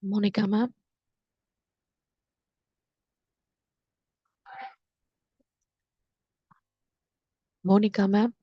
Monica ma'am. Monica ma'am.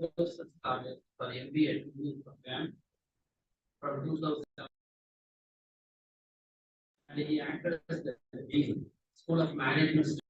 course started for MBA program from 2000, and he acted as the dean, School of Management.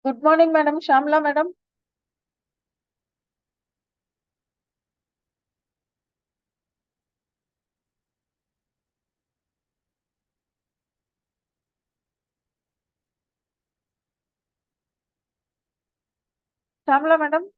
Good morning, Madam Shamla, Madam. Shamla, Madam.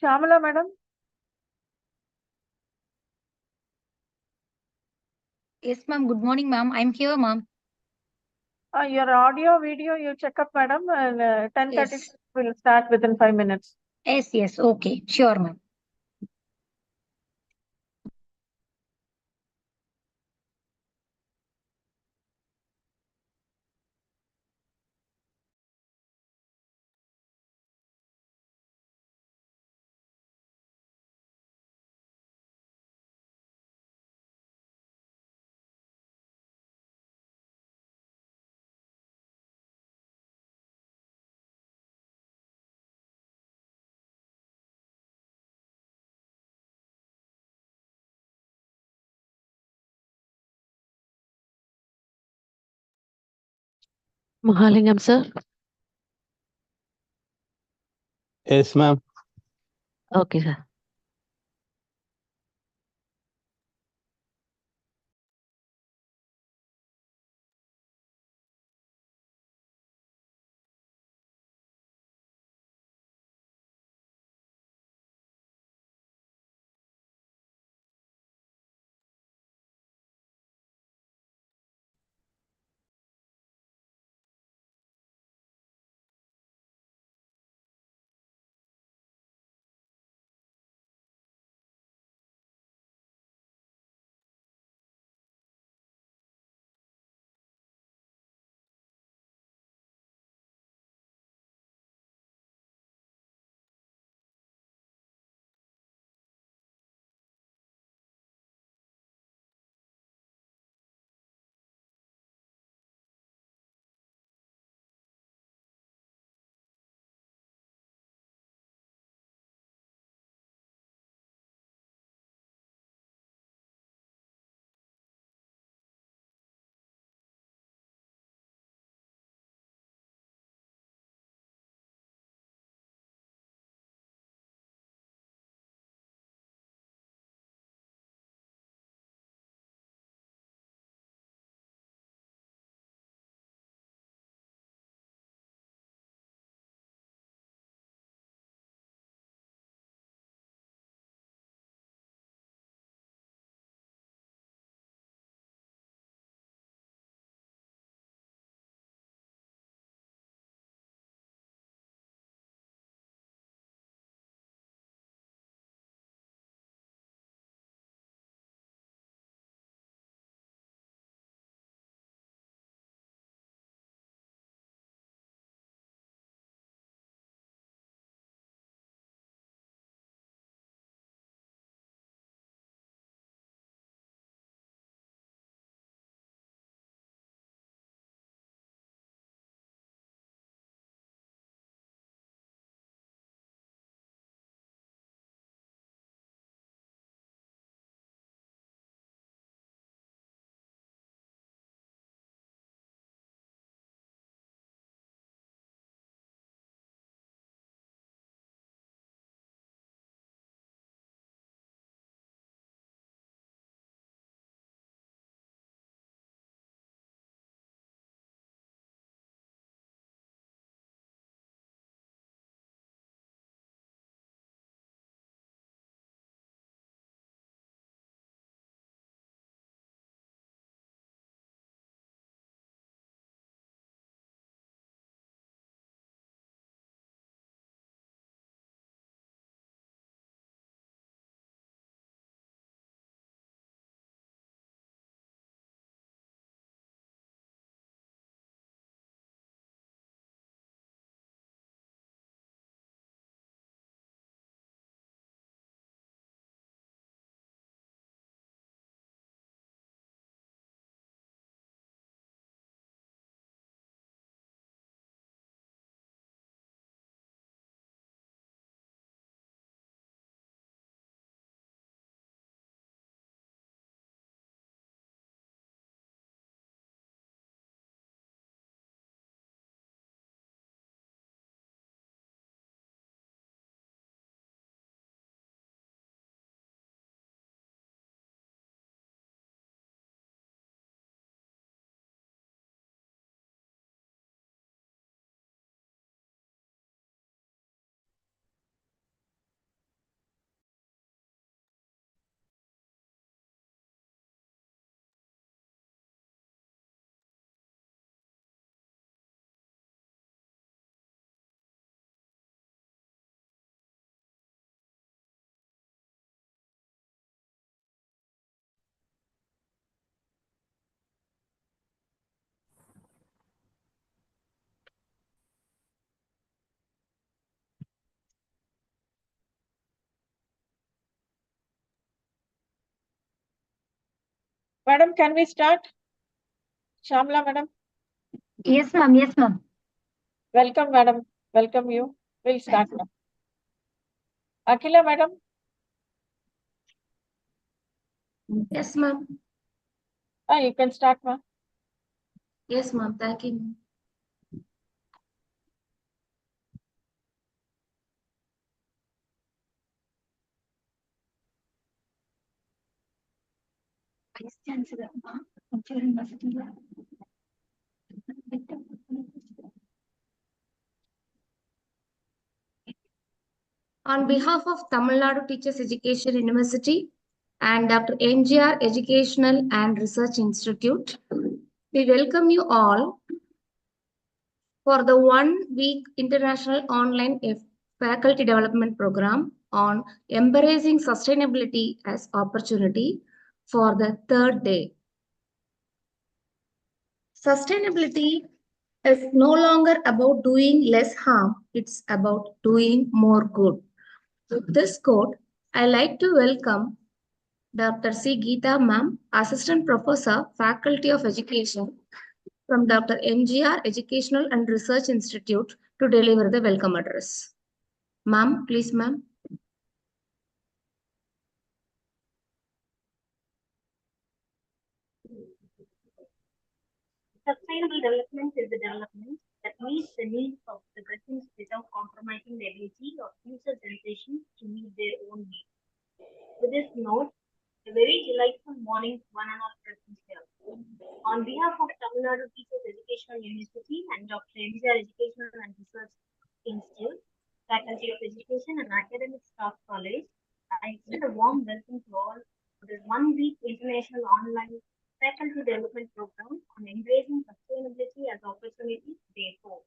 Shamla, Madam. Yes, ma'am. Good morning, ma'am. I'm here, ma'am. Your audio, video, you check up, Madam. And 10:30 Yes. will start within 5 minutes. Yes. Okay. Sure, ma'am. Mahalingam, sir. Yes, ma'am. Okay, sir. Madam, can we start? Shamla, madam. Yes, ma'am. Yes, ma'am. Welcome, madam. Welcome you. We'll start now. Akila, madam. Yes, ma'am. You can start, ma'am. Yes, ma'am. Thank you. Ma'am. Vice Chancellor, Future University Lab. On behalf of Tamil Nadu Teachers Education University and Dr. MGR Educational and Research Institute, we welcome you all for the 1-week International Online Faculty Development Program on Embracing Sustainability as Opportunity for the 3rd day. Sustainability is no longer about doing less harm, it's about doing more good. With this quote, I like to welcome Dr. C. Geeta Ma'am, Assistant Professor, Faculty of Education from Dr. MGR Educational and Research Institute to deliver the welcome address. Ma'am, please, ma'am. Sustainable development is the development that meets the needs of the present without compromising the ability of future generations to meet their own needs. With this note, a very delightful morning to one and all present here. On behalf of Tamil Nadu Teachers Educational University and Dr. MGR Educational and Research Institute, Faculty of Education and Academic Staff College, I extend a warm welcome to all to this 1-week international online faculty development program on embracing sustainability as opportunity, day 4.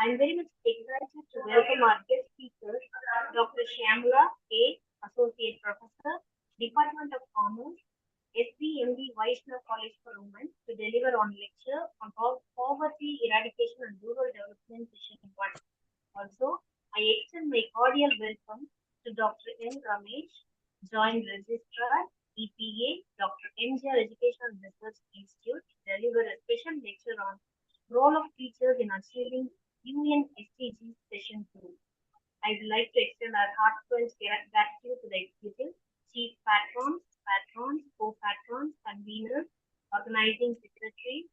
I'm very much excited to welcome our guest speaker, Dr. Shamla A., Associate Professor, Department of Commerce, SDMD Vaishnav College for Women, to deliver on lecture on poverty eradication and rural development session 1. Also, I extend my cordial welcome to Dr. N. Ramesh, Joint Registrar, EPA, Dr. MGR Education and Research Institute, to deliver a special lecture on role of teachers in achieving UN SDGs Session 2. I would like to extend our heartfelt gratitude to the executive, chief patrons, co-patrons, conveners, organizing secretaries,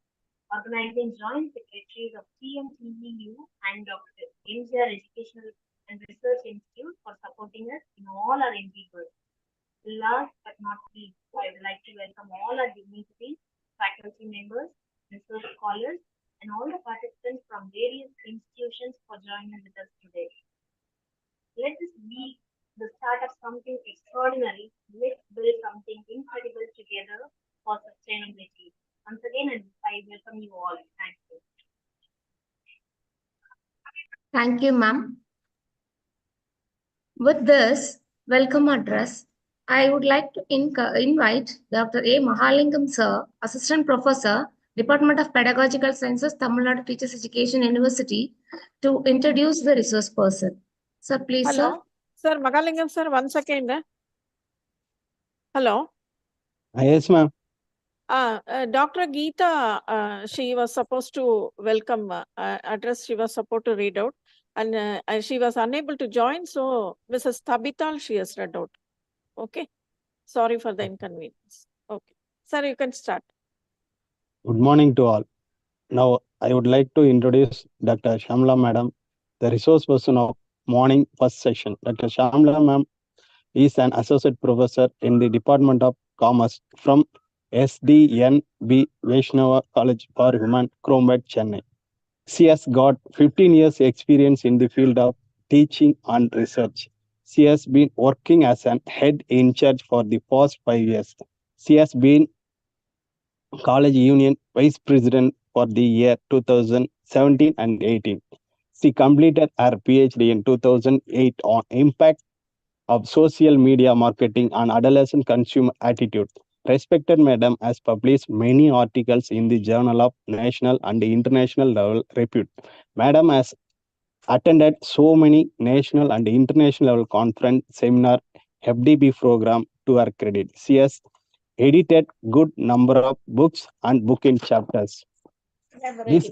organizing joint secretaries of TMTEU and Dr. MGR Educational and Research Institute for supporting us in all our endeavors. Last but not least, I would like to welcome all our dignitaries, faculty members, research scholars, and all the participants from various institutions for joining with us today. Let this be the start of something extraordinary. Let's build something incredible together for sustainability. Once again, I welcome you all. Thank you. Thank you, ma'am. With this welcome address, I would like to invite Dr. A. Mahalingam Sir, Assistant Professor, Department of Pedagogical Sciences, Tamil Nadu Teachers Education University, to introduce the resource person. Sir, please, Hello. Sir, Mahalingam sir, 1 second. Hello. Yes, ma'am. Dr. Geeta, she was supposed to welcome address, she was supposed to read out, and she was unable to join, so Mrs. Tabital, she has read out. Okay. Sorry for the inconvenience. Okay. Sir, you can start. Good morning to all. Now, I would like to introduce Dr. Shamla Madam, the resource person of morning first session. Dr. Shamla Ma'am is an associate professor in the Department of Commerce from SDNB Vaishnava College for Women, Cronberg, Chennai. She has got 15 years experience in the field of teaching and research. She has been working as an head in charge for the past 5 years. She has been College Union Vice President for the year 2017 and 18. She completed her PhD in 2008 on impact of social media marketing on adolescent consumer attitude. Respected Madam has published many articles in the Journal of National and International level repute. Madam has attended so many national and international level conference, seminar, FDP program to her credit. She has edited good number of books and book in chapters. This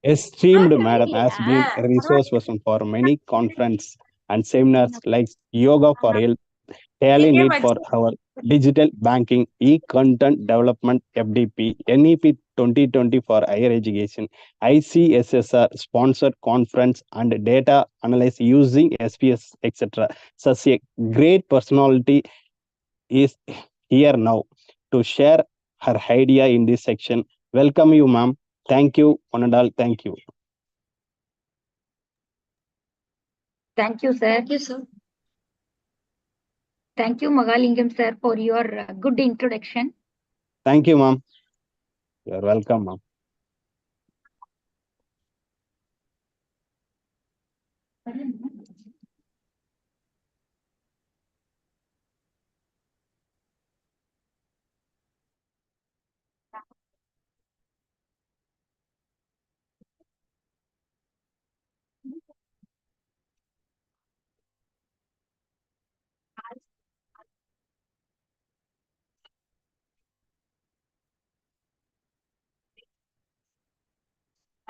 esteemed madam has been a resource person for many conferences and seminars like Yoga for Health, Daily Need for our Digital Banking, E-Content Development, FDP, NEP 2020 for Higher Education, ICSSR sponsored conference and data analysis using SPS, etc. Such a great personality is here now to share her idea in this section. Welcome you, ma'am. Thank you, one and all. Thank you. Thank you, sir. Thank you, sir. Thank you, Mahalingam, sir, for your good introduction. Thank you, ma'am. You're welcome, ma'am.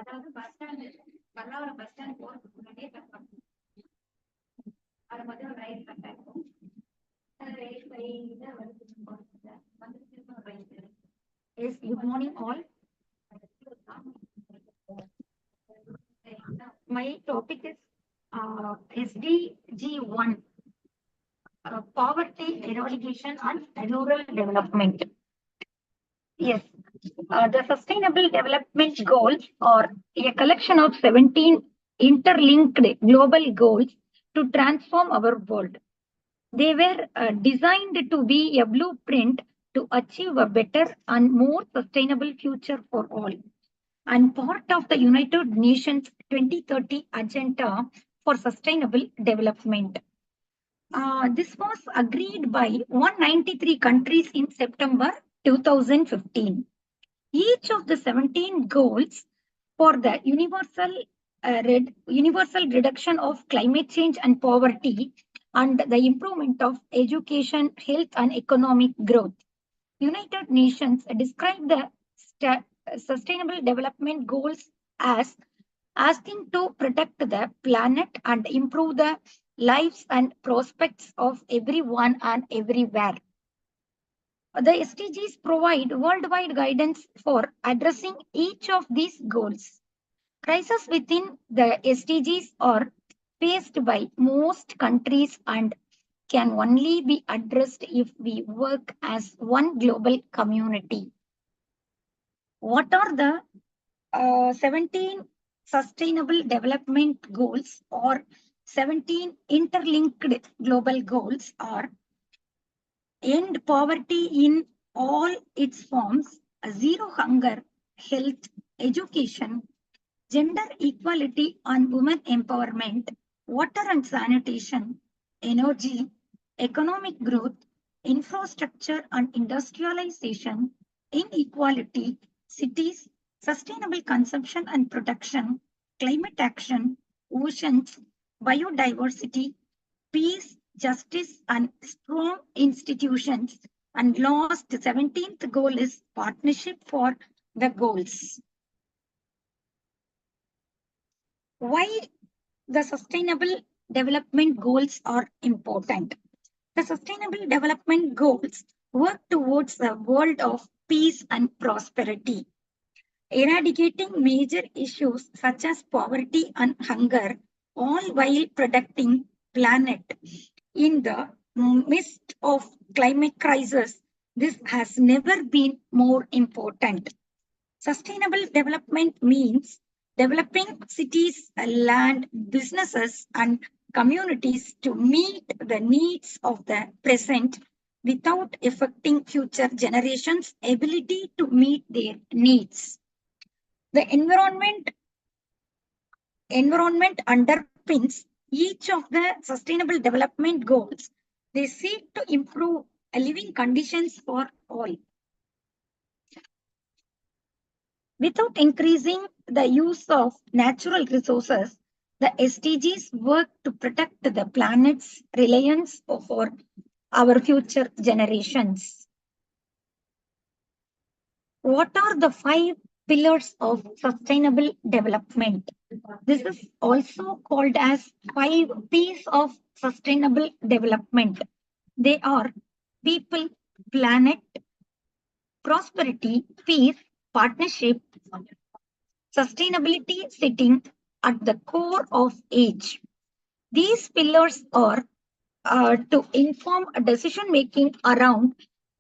அதாவது bus stand Pallavaram bus stand போறதுக்கு முன்னாடியே அது முதல்ல right கட்டாயிருக்கும் right side வந்து Yes, good morning all. My topic is SDG 1, poverty eradication and rural development. Yes, the Sustainable Development Goals are a collection of 17 interlinked global goals to transform our world. They were designed to be a blueprint to achieve a better and more sustainable future for all, and part of the United Nations 2030 Agenda for Sustainable Development. This was agreed by 193 countries in September 2015. Each of the 17 goals for the universal reduction of climate change and poverty and the improvement of education, health, and economic growth. United Nations describe the Sustainable Development Goals as asking to protect the planet and improve the lives and prospects of everyone and everywhere. The SDGs provide worldwide guidance for addressing each of these goals. Crises within the SDGs are faced by most countries and can only be addressed if we work as one global community. What are the 17 Sustainable Development Goals or 17 interlinked global goals are: end poverty in all its forms, zero hunger, health, education, gender equality and women empowerment, water and sanitation, energy, economic growth, infrastructure and industrialization, inequality, cities, sustainable consumption and production, climate action, oceans, biodiversity, peace, justice, and strong institutions. And last, the 17th goal is partnership for the goals. Why the Sustainable Development Goals are important? The Sustainable Development Goals work towards a world of peace and prosperity, eradicating major issues such as poverty and hunger, all while protecting planet. In the midst of climate crisis, this has never been more important. Sustainable development means developing cities, land, businesses, and communities to meet the needs of the present without affecting future generations' ability to meet their needs. The environment underpins each of the Sustainable Development Goals. They seek to improve living conditions for all. Without increasing the use of natural resources, the SDGs work to protect the planet's reliance for our future generations. What are the 5 pillars of sustainable development? This is also called as 5 P's of sustainable development. They are people, planet, prosperity, peace, partnership, sustainability sitting at the core of each. These pillars are to inform decision making around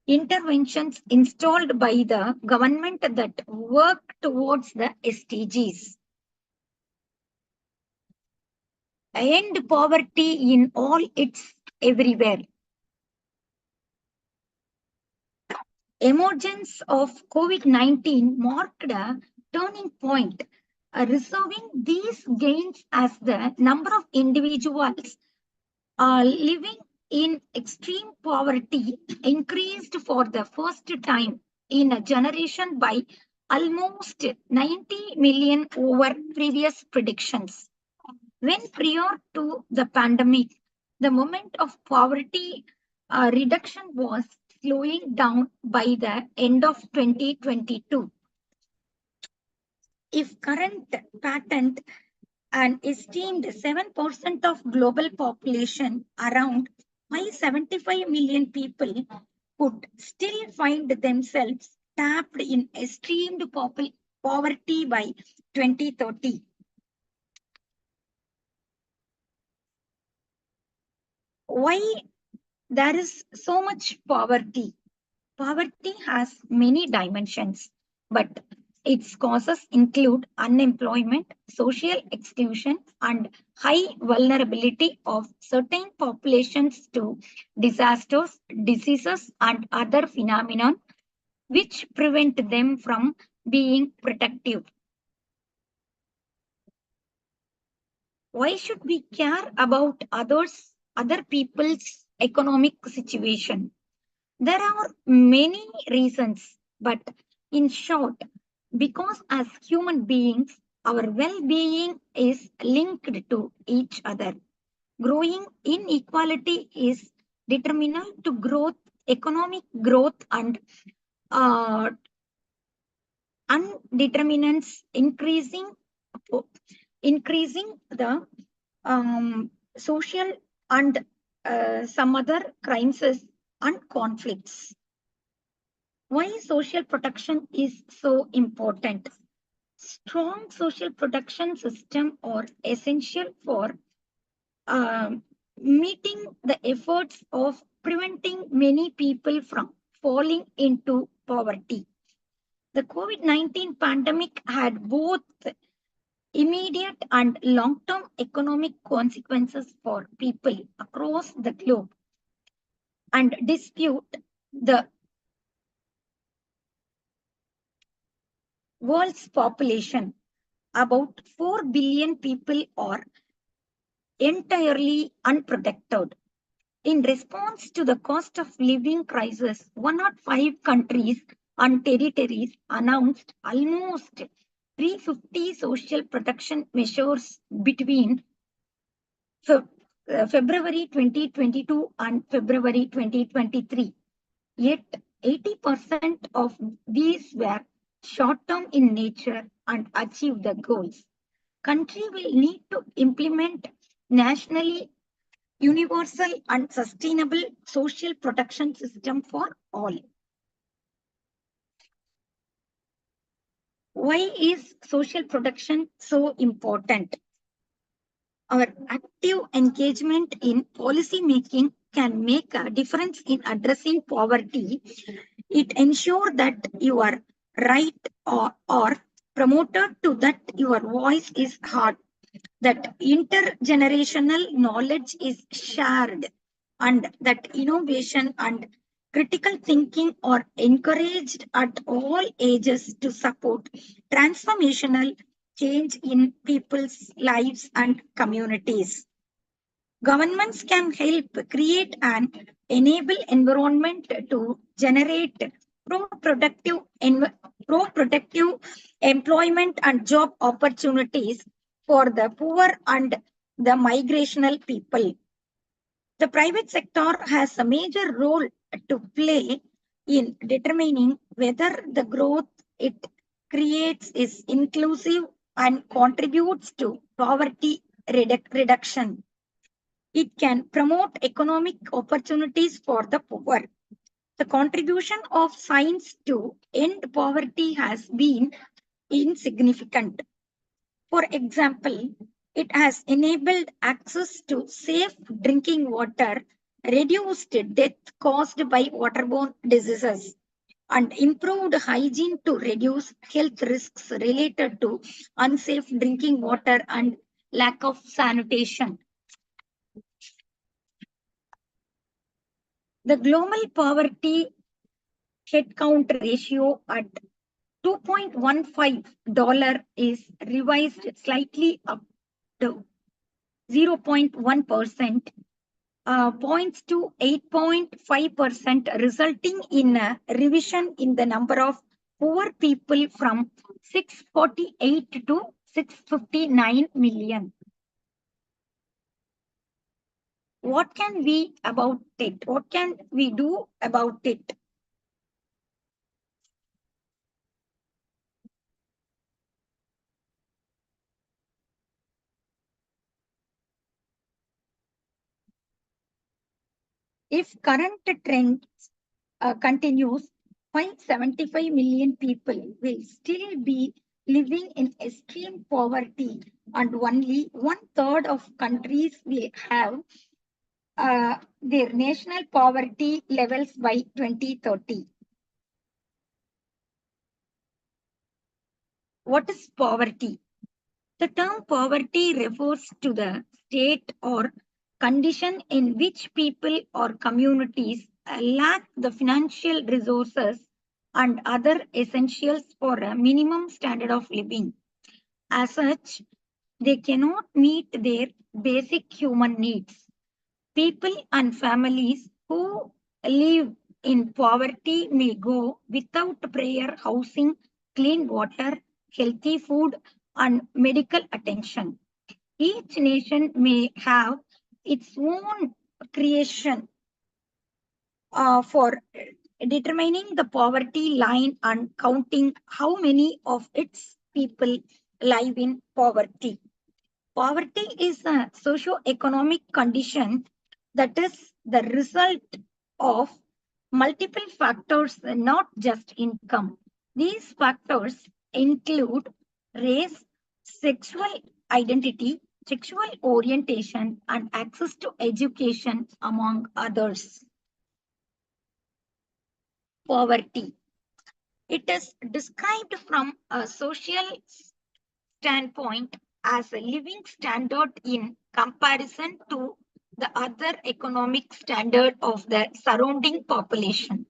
interventions installed by the government that work towards the SDGs. End poverty in all its everywhere. Emergence of COVID-19 marked a turning point, reserving these gains as the number of individuals living in extreme poverty increased for the first time in a generation by almost 90 million over previous predictions. When prior to the pandemic, the moment of poverty reduction was slowing down by the end of 2022. If current patent an esteemed 7% of global population, around 575 million people, could still find themselves trapped in extreme poverty by 2030. Why there is so much poverty? Poverty has many dimensions, but its causes include unemployment, social exclusion, and high vulnerability of certain populations to disasters, diseases, and other phenomena which prevent them from being protective. Why should we care about other people's economic situation? There are many reasons, but in short, because as human beings, our well-being is linked to each other. Growing inequality is determinal to growth, economic growth, and undeterminants increasing the social and some other crimes and conflicts. Why social protection is so important? Strong social protection systems are essential for meeting the efforts of preventing many people from falling into poverty. The COVID-19 pandemic had both immediate and long-term economic consequences for people across the globe and dispute the world's population. About 4 billion people are entirely unprotected. In response to the cost of living crisis, 105 countries and territories announced almost 350 social protection measures between February 2022 and February 2023. Yet 80% of these were short-term in nature and achieve the goals. Country will need to implement nationally universal and sustainable social protection system for all. Why is social protection so important? Our active engagement in policy making can make a difference in addressing poverty. It ensures that you are right or promoted to that your voice is heard, that intergenerational knowledge is shared, and that innovation and critical thinking are encouraged at all ages to support transformational change in people's lives and communities. Governments can help create an enable environment to generate pro-productive employment and job opportunities for the poor and the migrational people. The private sector has a major role to play in determining whether the growth it creates is inclusive and contributes to poverty reduction. It can promote economic opportunities for the poor. The contribution of science to end poverty has been insignificant. For example, it has enabled access to safe drinking water, reduced death caused by waterborne diseases, and improved hygiene to reduce health risks related to unsafe drinking water and lack of sanitation. The global poverty headcount ratio at $2.15 is revised slightly up to 0.1%, points to 8.5%, resulting in a revision in the number of poor people from 648 to 659 million. What can we about it? What can we do about it? If current trend continues, 575 million people will still be living in extreme poverty, and only 1/3 of countries will have their national poverty levels by 2030. What is poverty? The term poverty refers to the state or condition in which people or communities lack the financial resources and other essentials for a minimum standard of living. As such, they cannot meet their basic human needs. People and families who live in poverty may go without prayer, housing, clean water, healthy food, and medical attention. Each nation may have its own creation for determining the poverty line and counting how many of its people live in poverty. Poverty is a socio-economic condition that is the result of multiple factors, not just income. These factors include race, sexual identity, sexual orientation, and access to education, among others. Poverty. It is described from a social standpoint as a living standard in comparison to the other economic standard of the surrounding population.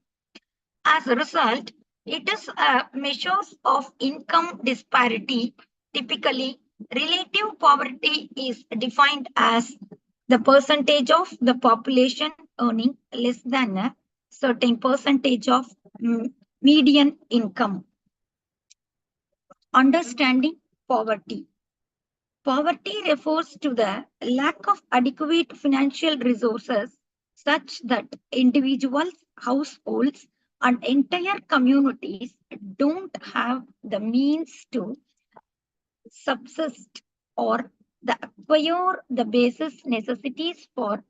As a result, it is a measure of income disparity. Typically, relative poverty is defined as the percentage of the population earning less than a certain percentage of median income. Understanding poverty. Poverty refers to the lack of adequate financial resources such that individuals, households, and entire communities don't have the means to subsist or acquire the basic necessities for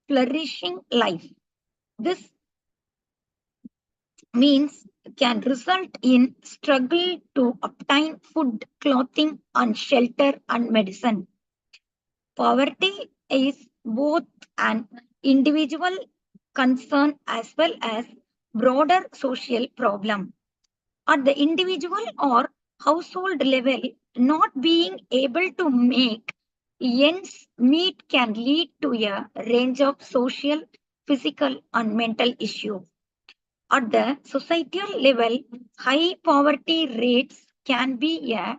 flourishing life. This means can result in struggle to obtain food, clothing, and shelter and medicine. Poverty is both an individual concern as well as broader social problem. At the individual or household level, not being able to make ends meet can lead to a range of social, physical, and mental issues. At the societal level, high poverty rates can be a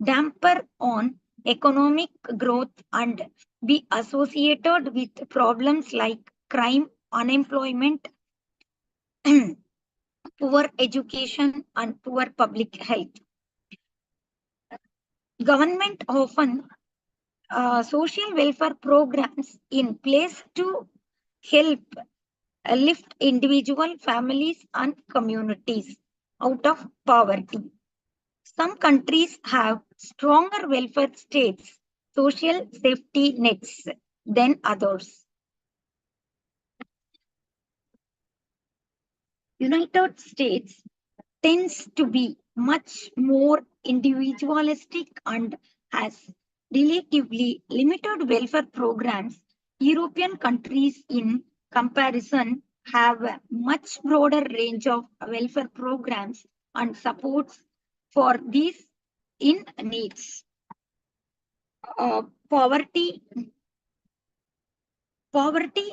damper on economic growth and be associated with problems like crime, unemployment, poor education, and poor public health. Government often social welfare programs in place to help lift individual families and communities out of poverty. Some countries have stronger welfare states, social safety nets than others. United States tends to be much more individualistic and has relatively limited welfare programs. European countries, in comparison, have a much broader range of welfare programs and supports for these in needs. Poverty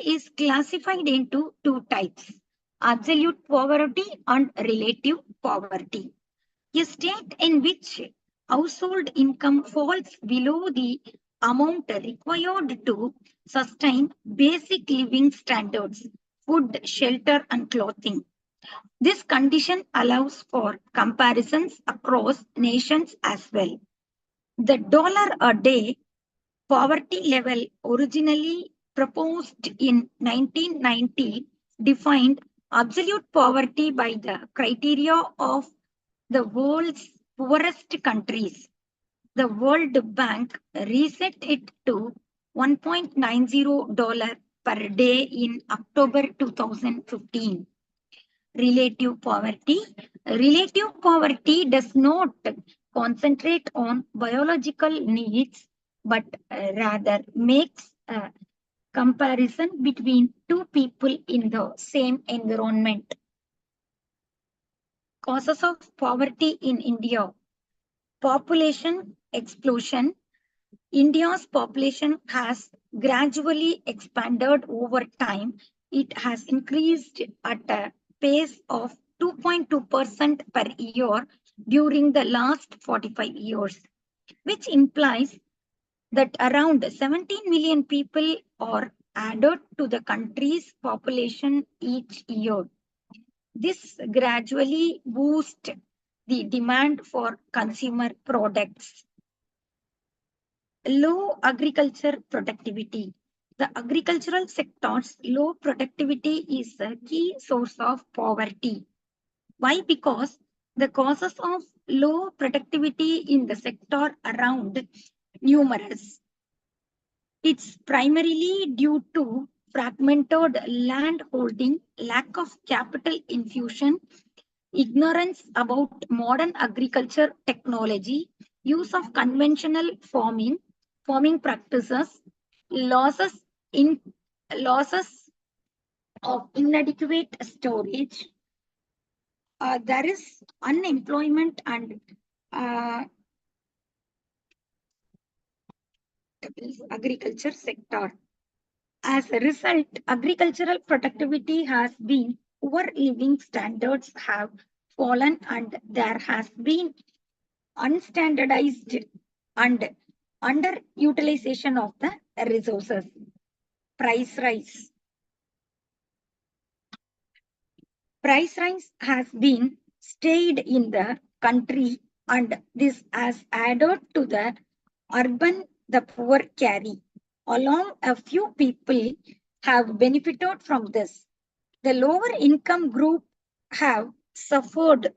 is classified into two types: absolute poverty and relative poverty. A state in which household income falls below the amount required to sustain basic living standards, food, shelter, and clothing. This condition allows for comparisons across nations as well. The dollar a day poverty level, originally proposed in 1990, defined absolute poverty by the criteria of the world's poorest countries. The World Bank reset it to $1.90 per day in October 2015. Relative poverty. Relative poverty does not concentrate on biological needs, but rather makes a comparison between two people in the same environment. Causes of poverty in India. Population explosion. India's population has gradually expanded over time. It has increased at a pace of 2.2% per year during the last 45 years, which implies that around 17 million people are added to the country's population each year. This gradually boosts the demand for consumer products. Low agriculture productivity. The agricultural sector's low productivity is a key source of poverty. Why? Because the causes of low productivity in the sector around numerous. It's primarily due to fragmented land holding, lack of capital infusion, ignorance about modern agriculture technology, use of conventional farming practices, losses of inadequate storage. There is unemployment and agriculture sector. As a result, agricultural productivity has been poor, living standards have fallen, and there has been unstandardized and underutilization of the resources. Price rise. Price rise has been stayed in the country, and this has added to the urban the poor carry. Along a few people have benefited from this. The lower income group have suffered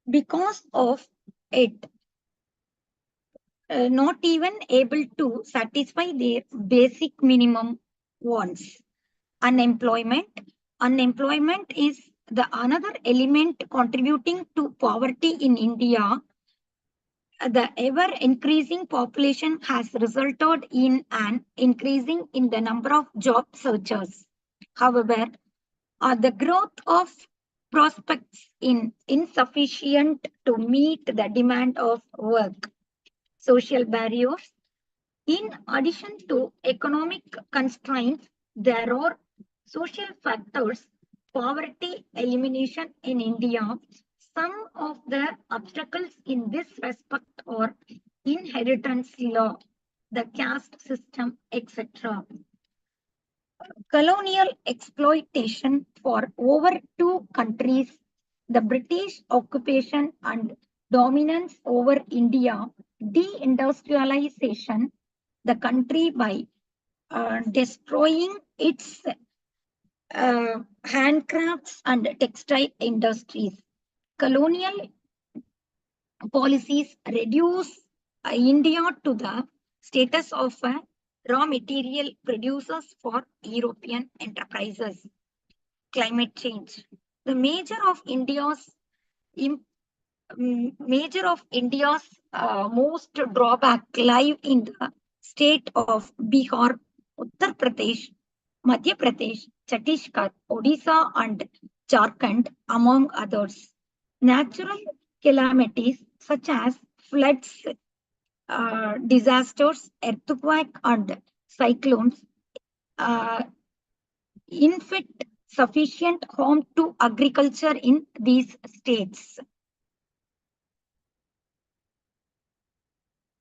because of it, not even able to satisfy their basic minimum wants. Unemployment. Unemployment is the another element contributing to poverty in India. The ever increasing population has resulted in an increasing in the number of job searchers. However, the growth of prospects in insufficient to meet the demand of work. Social barriers. In addition to economic constraints, there are social factors. Poverty elimination in India. Some of the obstacles in this respect are inheritance law, the caste system, etc. Colonial exploitation for over two countries, the British occupation and dominance over India deindustrialization the country by destroying its handcrafts and textile industries. Colonial policies reduce India to the status of a raw material producers for European enterprises. Climate change. The major of India's most drawback lie in the state of Bihar, Uttar Pradesh, Madhya Pradesh, Chhattisgarh, Odisha, and Jharkhand, among others. Natural calamities such as floods, disasters, earthquake, and cyclones inflict sufficient harm to agriculture in these states.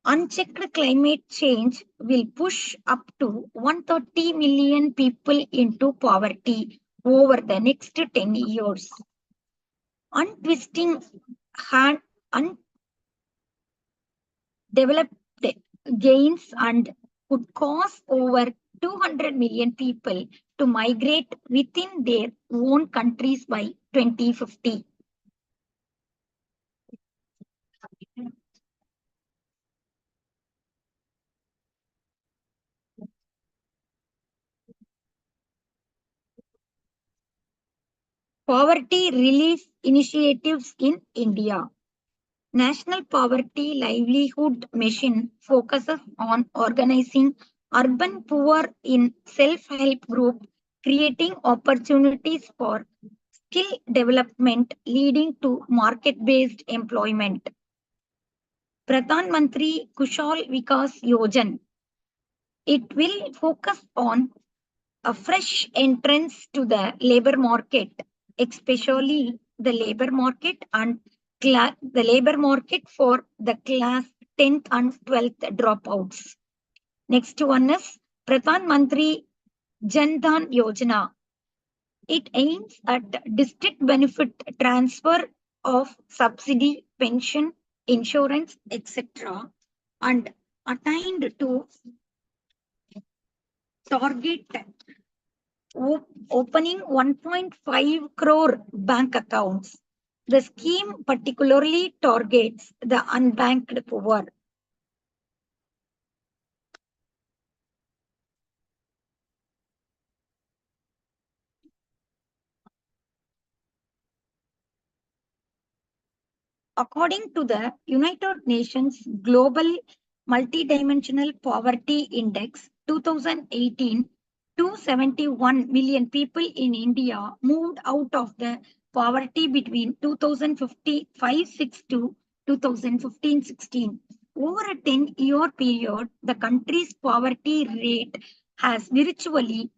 Unchecked climate change will push up to 130 million people into poverty over the next 10 years. Untwisting undeveloped gains and could cause over 200 million people to migrate within their own countries by 2050. Poverty relief initiatives in India. National Poverty Livelihood Mission focuses on organizing urban poor in self-help group, creating opportunities for skill development leading to market-based employment. Pradhan Mantri Kushal Vikas Yojan. It will focus on a fresh entrance to the labor market, especially the labor market and the labor market for the class 10th and 12th dropouts. Next one is Pradhan Mantri Jan Dhan Yojana. It aims at district benefit transfer of subsidy, pension, insurance, etc. and attained to target opening 1.5 crore bank accounts. The scheme particularly targets the unbanked poor. According to the United Nations Global Multidimensional Poverty Index 2018, 271 million people in India moved out of the poverty between 2005-6 to 2015-16. Over a 10-year period, the country's poverty rate has virtually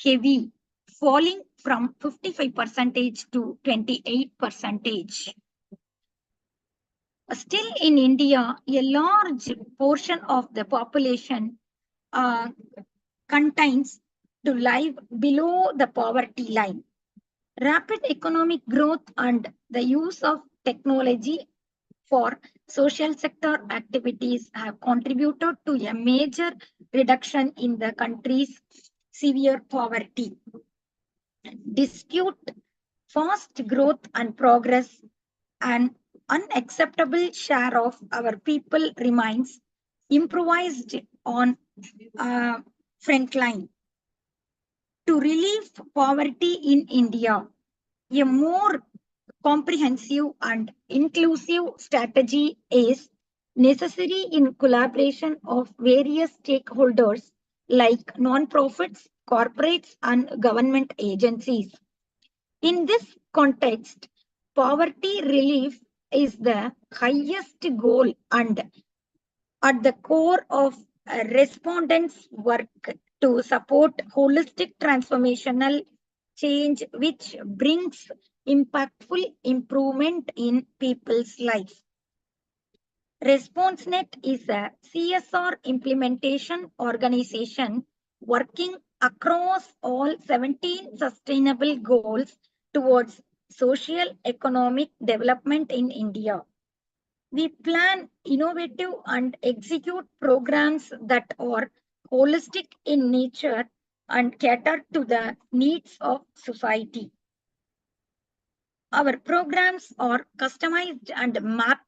heavy, falling from 55% to 28%. Still in India, a large portion of the population contains to live below the poverty line. Rapid economic growth and the use of technology for social sector activities have contributed to a major reduction in the country's severe poverty. Despite fast growth and progress, an unacceptable share of our people remains improvised on frontline. To relieve poverty in India, a more comprehensive and inclusive strategy is necessary in collaboration of various stakeholders like non-profits, corporates, and government agencies. In this context, poverty relief is the highest goal and at the core of respondents' work to support holistic transformational change which brings impactful improvement in people's life. ResponseNet is a CSR implementation organization working across all 17 sustainable goals towards social economic development in India. We plan, innovative, and execute programs that are holistic in nature and cater to the needs of society. Our programs are customized and mapped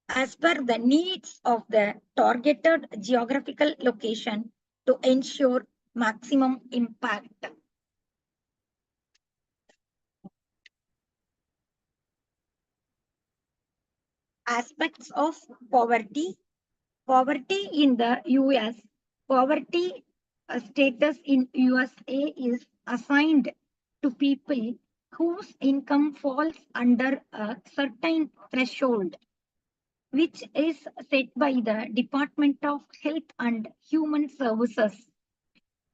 as per the needs of the targeted geographical location to ensure maximum impact. Aspects of poverty. Poverty in the US. Poverty status in USA is assigned to people whose income falls under a certain threshold, which is set by the Department of Health and Human Services.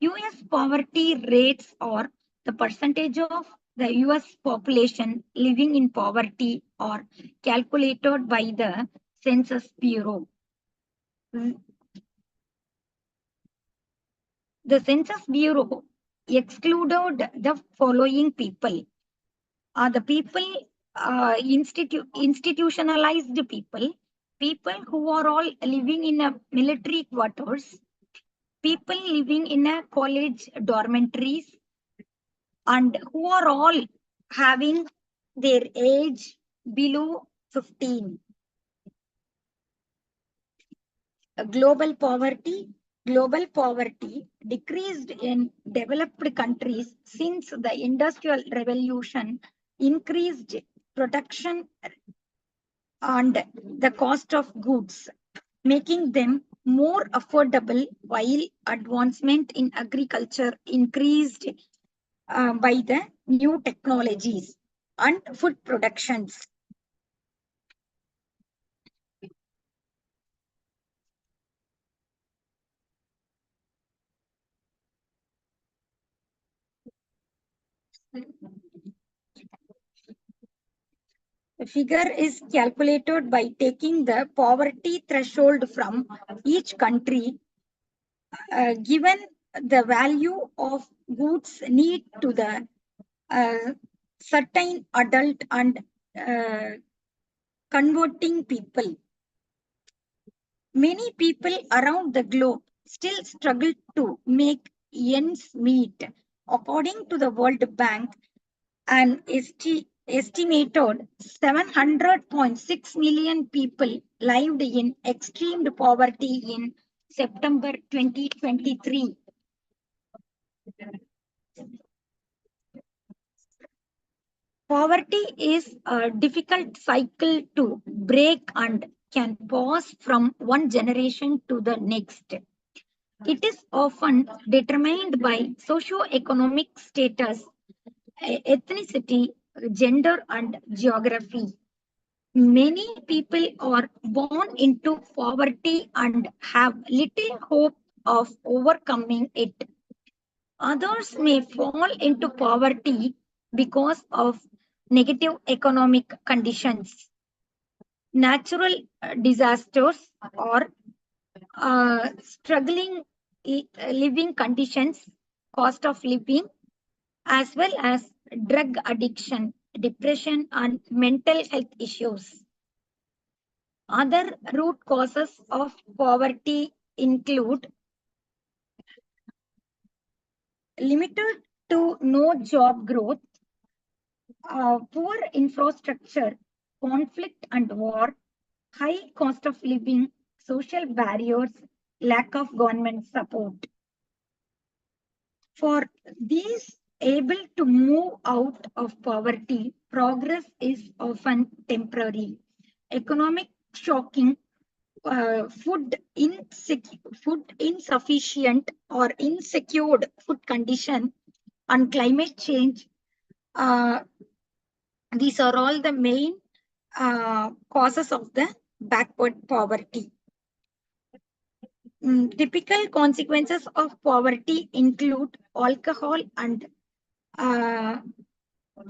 US poverty rates are the percentage of the US population living in poverty are calculated by the Census Bureau. The Census Bureau excluded the following people. The people, institutionalized people, people who are all living in a military quarters, people living in a college dormitories, and who are all having their age below 15. Global poverty. Global poverty decreased in developed countries since the Industrial Revolution increased production and the cost of goods, making them more affordable, while advancement in agriculture increased by the new technologies and food productions. The figure is calculated by taking the poverty threshold from each country, given the value of goods need to the certain adult and converting people. Many people around the globe still struggle to make ends meet. According to the World Bank, an estimated 700.6 million people lived in extreme poverty in September 2023. Poverty is a difficult cycle to break and can pass from one generation to the next. It is often determined by socio-economic status, ethnicity, gender, and geography. Many people are born into poverty and have little hope of overcoming it. Others may fall into poverty because of negative economic conditions, natural disasters, or struggling living conditions, cost of living, as well as drug addiction, depression, and mental health issues. Other root causes of poverty include limited to no job growth, poor infrastructure, conflict and war, high cost of living, social barriers, lack of government support. For these able to move out of poverty, progress is often temporary. Economic shocking, food insufficient or insecure food condition, and climate change. These are all the main causes of the backward poverty. Typical consequences of poverty include alcohol and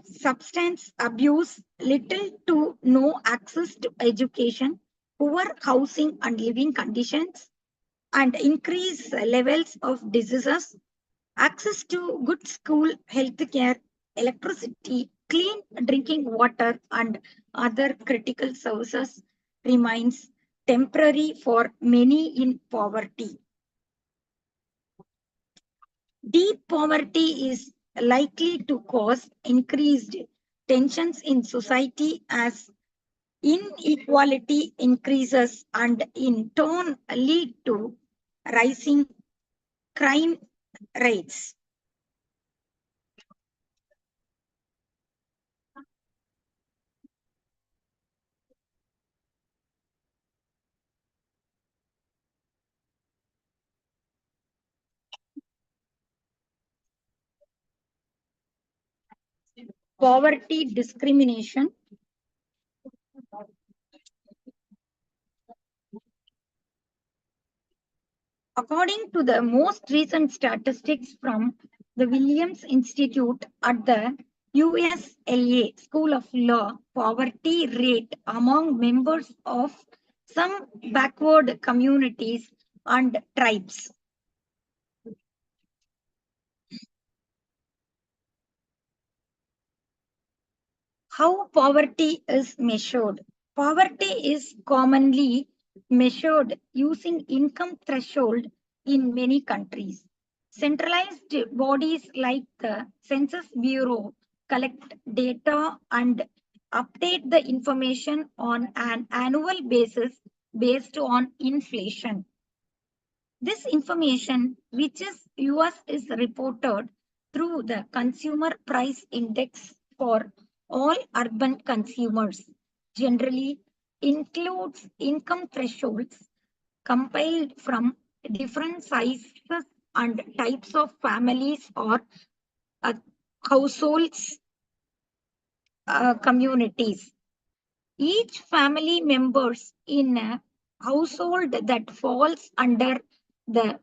substance abuse, little to no access to education, poor housing and living conditions, and increased levels of diseases, access to good school, health care, electricity, clean drinking water, and other critical services, remains temporary for many in poverty. Deep poverty is likely to cause increased tensions in society as inequality increases and in turn lead to rising crime rates. Poverty discrimination. According to the most recent statistics from the Williams Institute at the USLA School of Law, poverty rate among members of some backward communities and tribes. How poverty is measured? Poverty is commonly measured using income threshold in many countries. Centralized bodies like the Census Bureau collect data and update the information on an annual basis based on inflation. This information, which is US, is reported through the Consumer Price Index for all urban consumers, generally includes income thresholds compiled from different sizes and types of families or households, communities. Each family members in a household that falls under the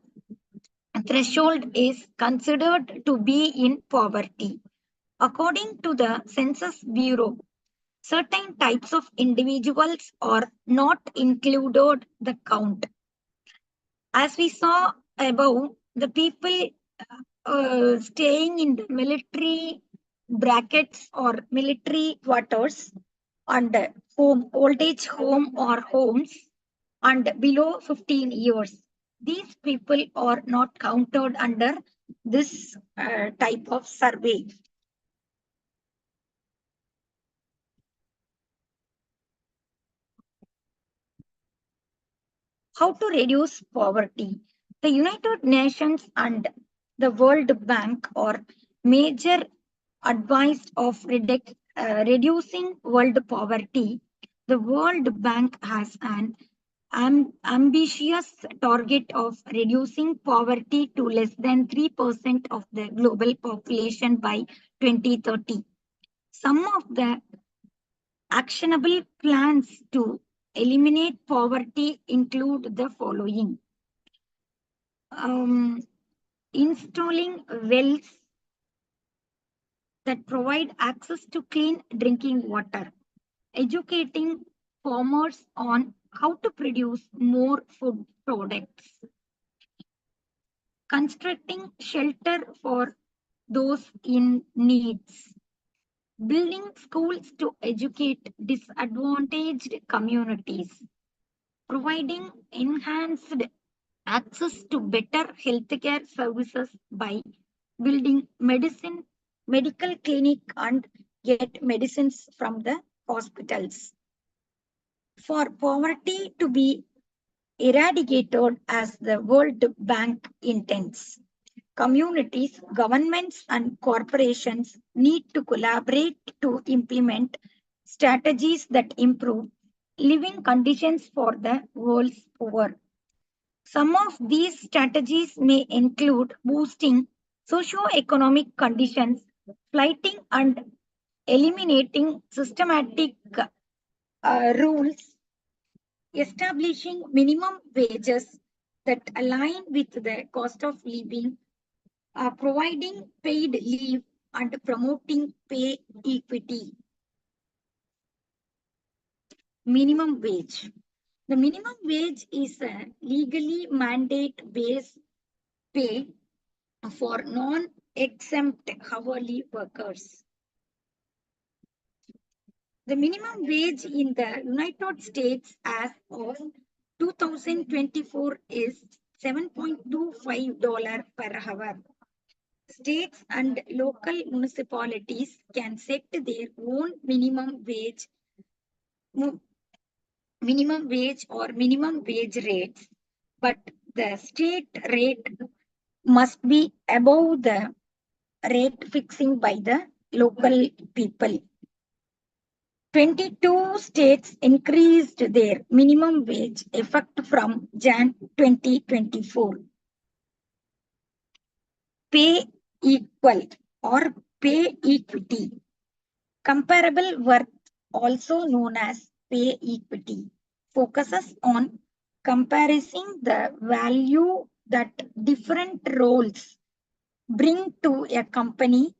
threshold is considered to be in poverty. According to the Census Bureau, certain types of individuals are not included the count. As we saw above, the people staying in the military brackets or military quarters and home, old age home or homes and below 15 years. These people are not counted under this type of survey. How to reduce poverty? The United Nations and the World Bank are major advice of reducing world poverty. The World Bank has an ambitious target of reducing poverty to less than 3% of the global population by 2030. Some of the actionable plans to eliminate poverty include the following. Installing wells that provide access to clean drinking water, educating farmers on how to produce more food products, constructing shelter for those in needs, building schools to educate disadvantaged communities, providing enhanced access to better healthcare services by building medical clinic and get medicines from the hospitals. For poverty to be eradicated as the World Bank intends, communities, governments, and corporations need to collaborate to implement strategies that improve living conditions for the world's poor. Some of these strategies may include boosting socio-economic conditions, fighting and eliminating systematic rules, establishing minimum wages that align with the cost of living, providing paid leave, and promoting pay equity. Minimum wage. The minimum wage is a legally mandate-based pay for non-exempt hourly workers. The minimum wage in the United States as of 2024 is $7.25 per hour. States and local municipalities can set their own minimum wage or minimum wage rates, but the state rate must be above the rate fixing by the local people. 22 states increased their minimum wage effect from Jan 2024. Pay equal or pay equity. Comparable worth, also known as pay equity, focuses on comparing the value that different roles bring to a company.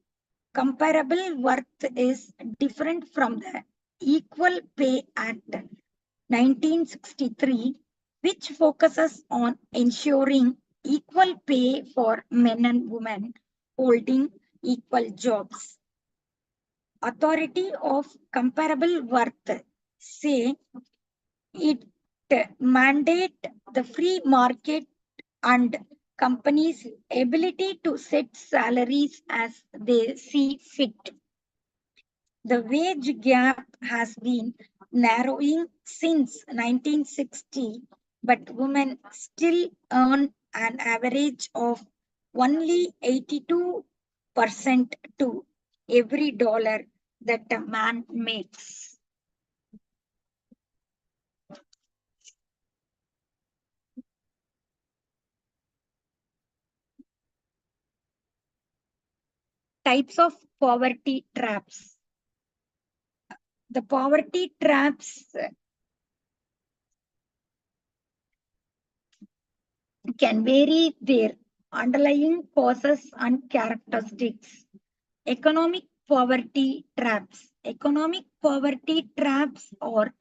Comparable worth is different from the Equal Pay Act 1963, which focuses on ensuring equal pay for men and women holding equal jobs. Authority of comparable worth say it mandate the free market and companies' ability to set salaries as they see fit. The wage gap has been narrowing since 1960, but women still earn an average of only 82% to every dollar that a man makes. Types of poverty traps. The poverty traps can vary their underlying causes and characteristics. Economic poverty traps. Economic poverty traps are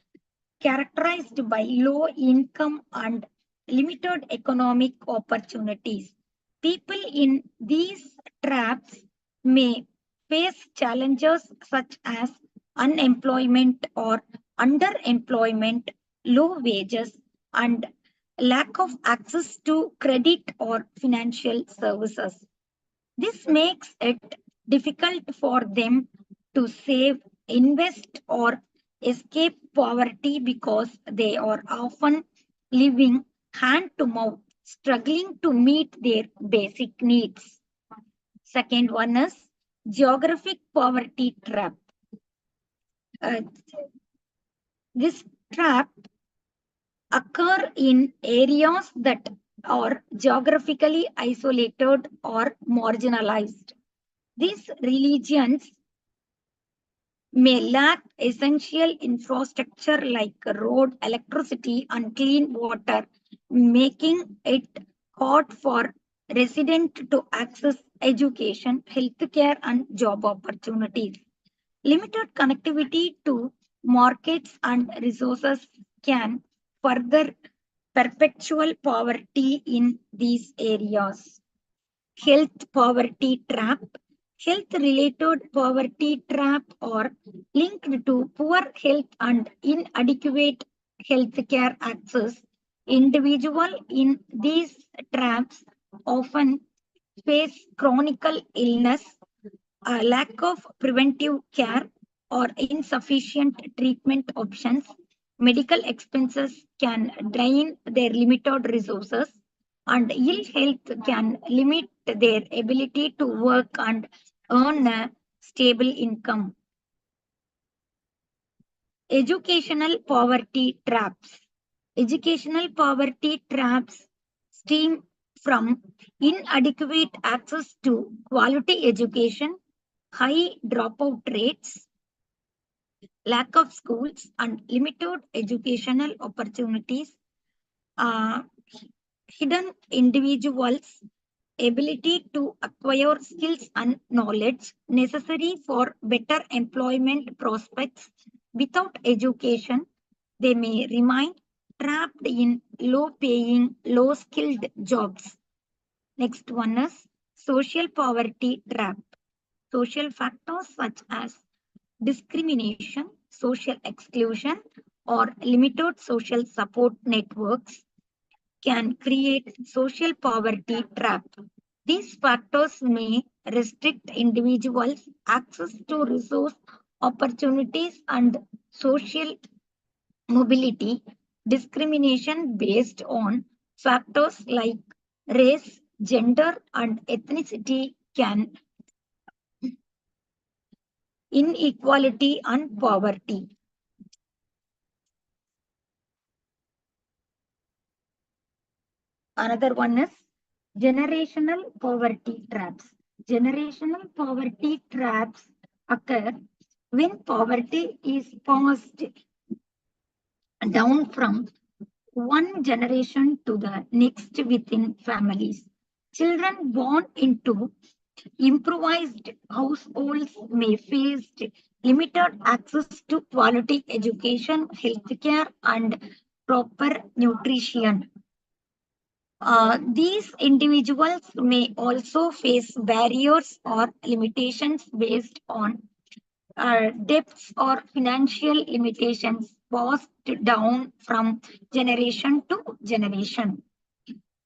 characterized by low income and limited economic opportunities. People in these traps may face challenges such as unemployment or underemployment, low wages, and lack of access to credit or financial services. This makes it difficult for them to save, invest, or escape poverty because they are often living hand to mouth, struggling to meet their basic needs. Second one is geographic poverty trap. This trap occur in areas that are geographically isolated or marginalized. These regions may lack essential infrastructure like road, electricity, and clean water, making it hard for residents to access education, healthcare, and job opportunities. Limited connectivity to markets and resources can further perpetual poverty in these areas. Health poverty trap. Health-related poverty trap are linked to poor health and inadequate healthcare access. Individuals in these traps often face chronic illness, a lack of preventive care, or insufficient treatment options. Medical expenses can drain their limited resources, and ill health can limit their ability to work and earn a stable income. Educational poverty traps. Educational poverty traps stem from inadequate access to quality education, high dropout rates, lack of schools, and limited educational opportunities. Hidden individuals' ability to acquire skills and knowledge necessary for better employment prospects. Without education, they may remain trapped in low-paying, low-skilled jobs. Next one is social poverty trap. Social factors such as discrimination, social exclusion or limited social support networks can create social poverty trap. These factors may restrict individuals' access to resource opportunities and social mobility. Discrimination based on factors like race, gender, and ethnicity can inequality and poverty. Another one is generational poverty traps. Generational poverty traps occur when poverty is passed down from one generation to the next within families. Children born into improvised households may face limited access to quality education, healthcare, and proper nutrition. These individuals may also face barriers or limitations based on debts or financial limitations passed down from generation to generation.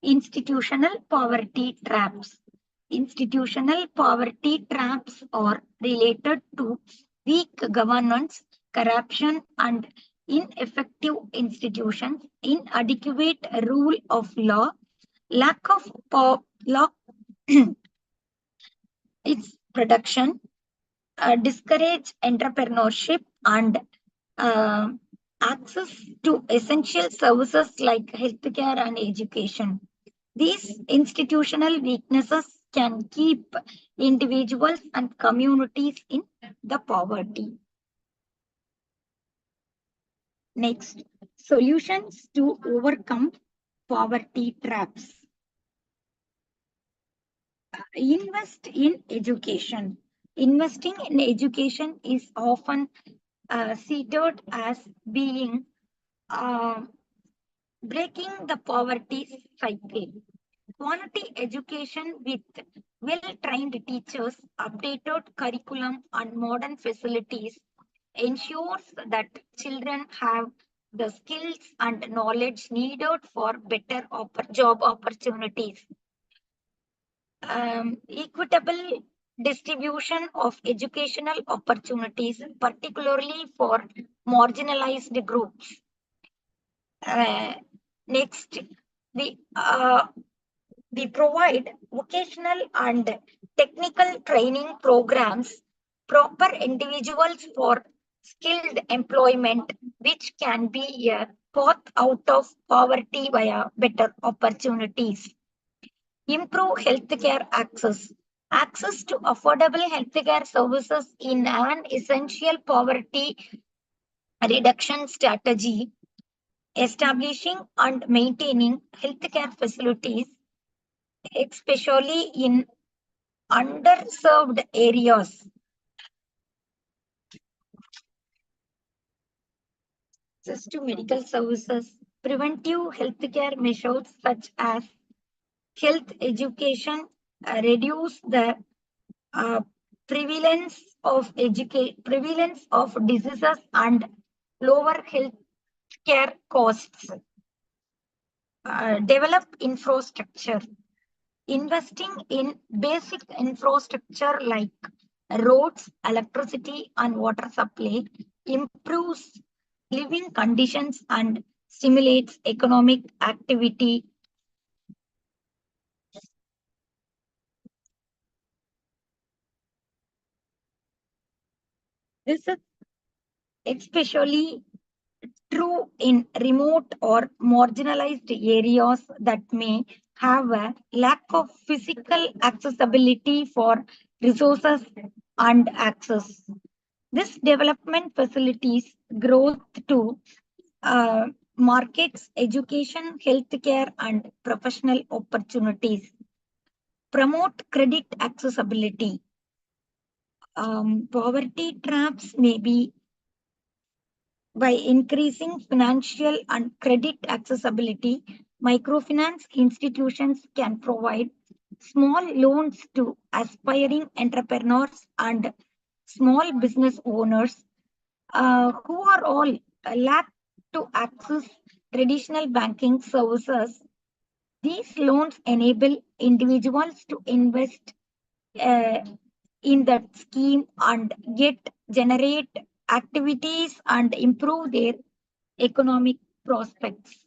Institutional poverty traps. Institutional poverty traps are related to weak governance, corruption, and ineffective institutions, inadequate rule of law, lack of law, its production, discourage entrepreneurship, and access to essential services like healthcare and education. These institutional weaknesses can keep individuals and communities in the poverty. Next, solutions to overcome poverty traps. Invest in education. Investing in education is often cited as being breaking the poverty cycle. Quality education with well-trained teachers, updated curriculum, and modern facilities ensures that children have the skills and knowledge needed for better job opportunities. Equitable distribution of educational opportunities, particularly for marginalized groups. Next, we provide vocational and technical training programs, proper individuals for skilled employment, which can be a path out of poverty via better opportunities. Improve healthcare access. Access to affordable healthcare services in an essential poverty reduction strategy. Establishing and maintaining healthcare facilities, especially in underserved areas. Access to medical services. Preventive healthcare measures such as health education reduce the prevalence of diseases and lower health care costs. Develop infrastructure. Investing in basic infrastructure like roads, electricity, and water supply improves living conditions and stimulates economic activity. This is especially true in remote or marginalized areas that may have a lack of physical accessibility for resources and access. This development facilitates growth to markets, education, healthcare, and professional opportunities. Promote credit accessibility. Poverty traps may be by increasing financial and credit accessibility. Microfinance institutions can provide small loans to aspiring entrepreneurs and small business owners. who are all lack to access traditional banking services. These loans enable individuals to invest in that scheme and generate activities and improve their economic prospects.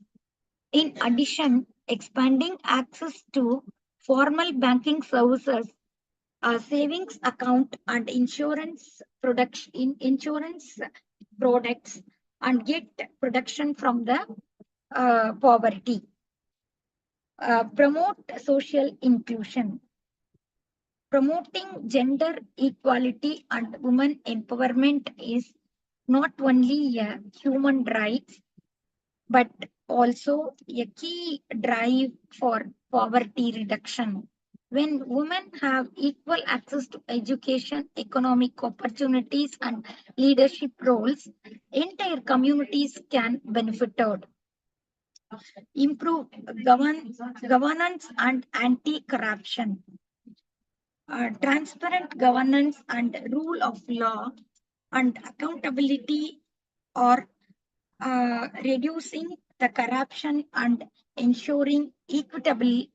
In addition, expanding access to formal banking services, savings account and insurance products and get production from the poverty. Promote social inclusion. Promoting gender equality and women empowerment is not only a human right, but also a key drive for poverty reduction. When women have equal access to education, economic opportunities, and leadership roles, entire communities can benefit. Improve governance and anti-corruption. Transparent governance and rule of law and accountability are reducing the corruption and ensuring equitable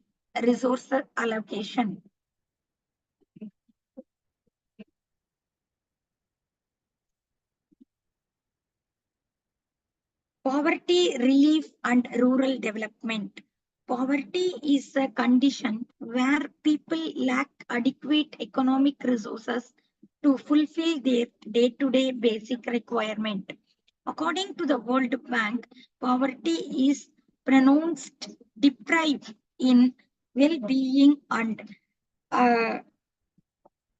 resource allocation. Poverty relief and rural development. Poverty is a condition where people lack adequate economic resources to fulfill their day-to-day basic requirement. According to the World Bank, poverty is pronounced deprived in well-being and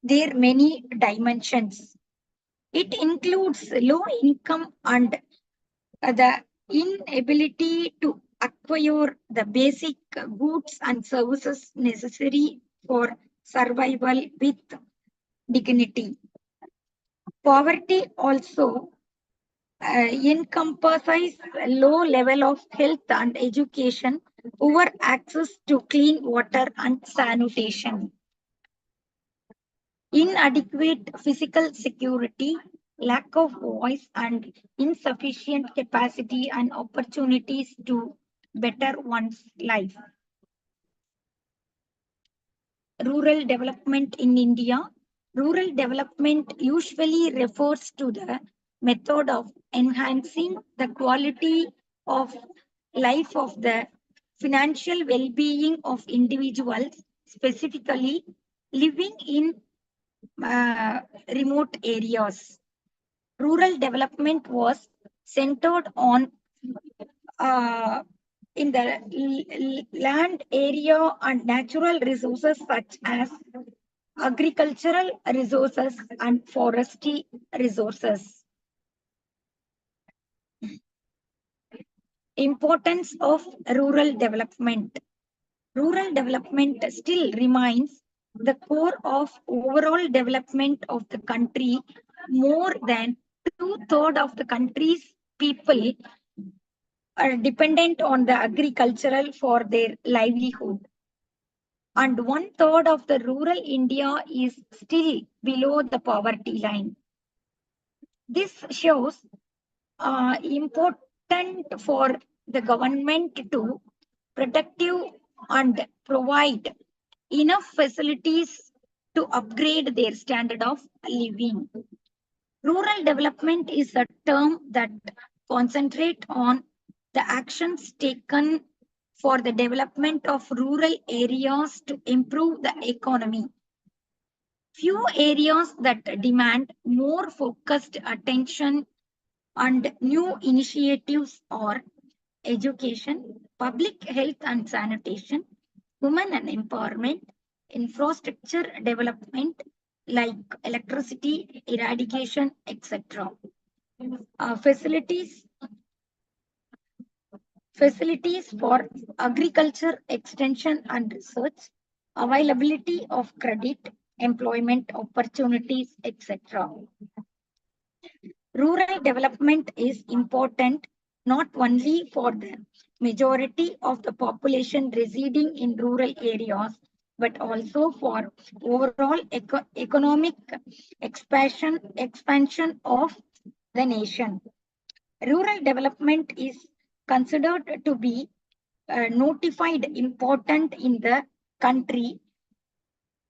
their many dimensions. It includes low income and the inability to acquire the basic goods and services necessary for survival with dignity. Poverty also encompasses a low level of health and education, poor access to clean water and sanitation, inadequate physical security, lack of voice, and insufficient capacity and opportunities to better one's life. Rural development in India. Rural development usually refers to the method of enhancing the quality of life of the financial well-being of individuals, specifically living in remote areas. Rural development was centered on in the land area and natural resources such as agricultural resources and forestry resources. Importance of rural development. Rural development still remains the core of overall development of the country. More than 2/3 of the country's people are dependent on the agricultural for their livelihood. And 1/3 of the rural India is still below the poverty line. This shows important for the government to protective and provide enough facilities to upgrade their standard of living. Rural development is a term that concentrates on the actions taken for the development of rural areas to improve the economy. Few areas that demand more focused attention and new initiatives are education, public health and sanitation, women and empowerment, infrastructure development like electricity, irrigation, etc. Facilities for agriculture, extension and research, availability of credit, employment opportunities, etc. Rural development is important not only for the majority of the population residing in rural areas, but also for overall economic expansion of the nation. Rural development is considered to be notified important in the country,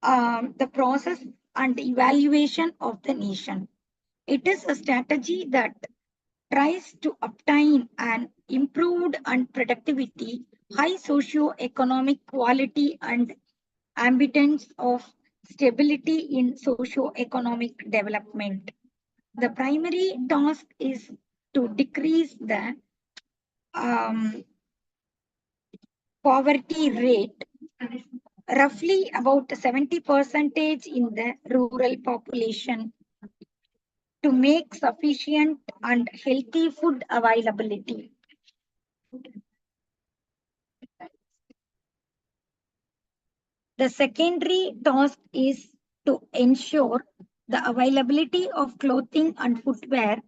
the process and evaluation of the nation. It is a strategy that tries to obtain an improved and productivity, high socio-economic quality and ambience of stability in socio-economic development. The primary task is to decrease the poverty rate, roughly about 70% in the rural population, to make sufficient and healthy food availability. The secondary task is to ensure the availability of clothing and footwear,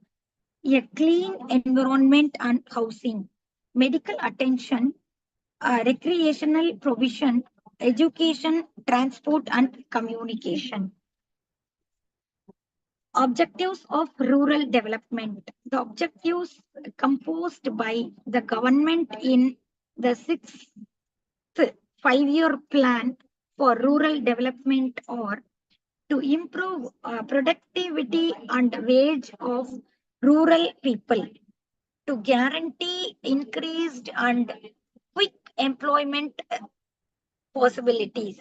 a clean environment and housing, medical attention, recreational provision, education, transport, and communication. Objectives of rural development. The objectives composed by the government in the 6th five-year plan for rural development are to improve productivity and wage of rural people, to guarantee increased and quick employment possibilities,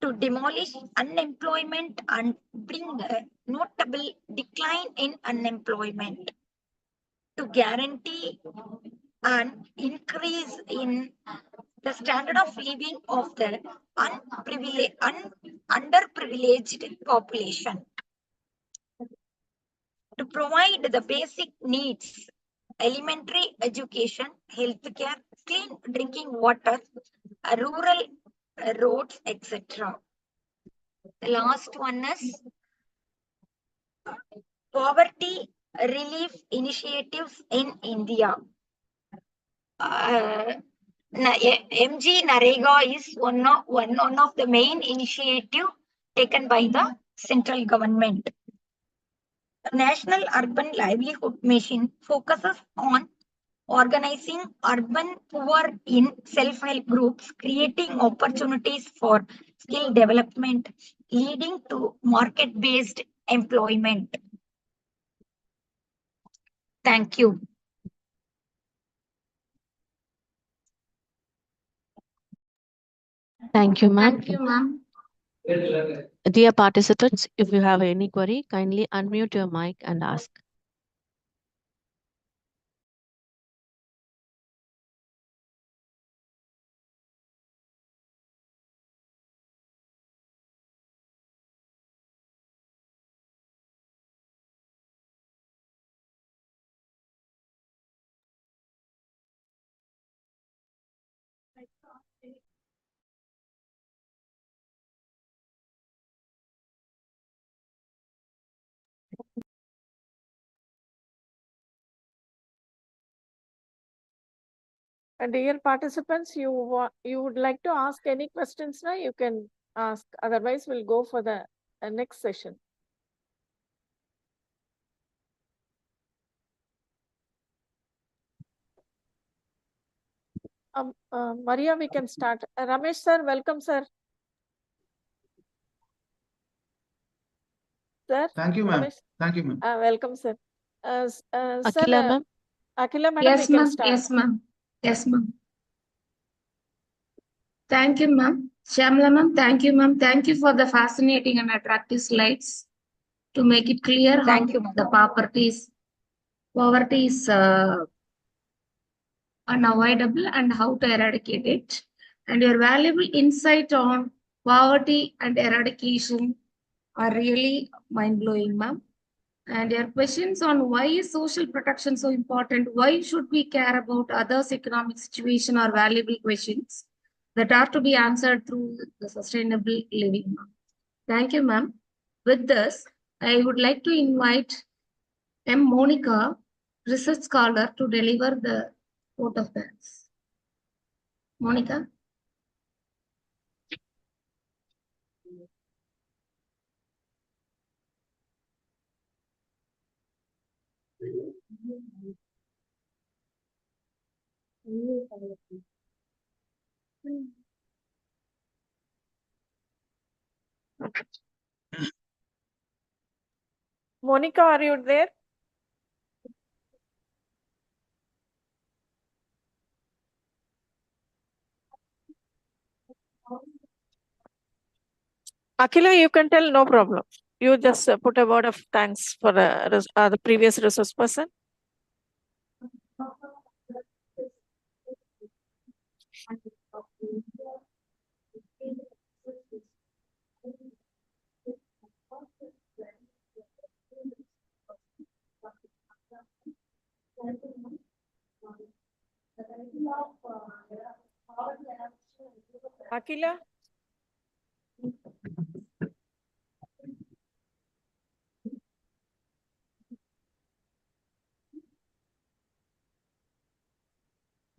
to demolish unemployment and bring a notable decline in unemployment, to guarantee an increase in the standard of living of the underprivileged population, to provide the basic needs, elementary education, healthcare, clean drinking water, rural roads, etc. The last one is poverty relief initiatives in India. MG Narega is one of the main initiative taken by the central government. National Urban Livelihood Mission focuses on organizing urban poor in self-help groups, creating opportunities for skill development, leading to market-based employment. Thank you. Thank you, ma'am. Thank you, ma'am. Dear participants, if you have any query, kindly unmute your mic and ask. Dear participants, you would like to ask any questions now? You can ask. Otherwise, we'll go for the next session. Maria, we can start. Ramesh sir, welcome, sir. Sir. Thank you, ma'am. Ramesh? Thank you, ma'am. Welcome, sir. Akila, Sir, ma'am. Akila, madam, Yes, we can ma'am. start. Yes, ma'am. Yes, ma'am. Thank you, ma'am. Shamla, ma'am. Thank you, ma'am. Thank you for the fascinating and attractive slides to make it clear how Thank you, the poverty is unavoidable and how to eradicate it. And your valuable insight on poverty and eradication are really mind-blowing, ma'am. And your questions on why is social protection so important, why should we care about others' economic situation are valuable questions that are to be answered through the sustainable living. Thank you, ma'am. With this, I would like to invite M. Monica, research scholar, to deliver the vote of thanks. Monica. Monica, are you there? Akila, you can tell, no problem. You just put a word of thanks for the previous resource person. Akila?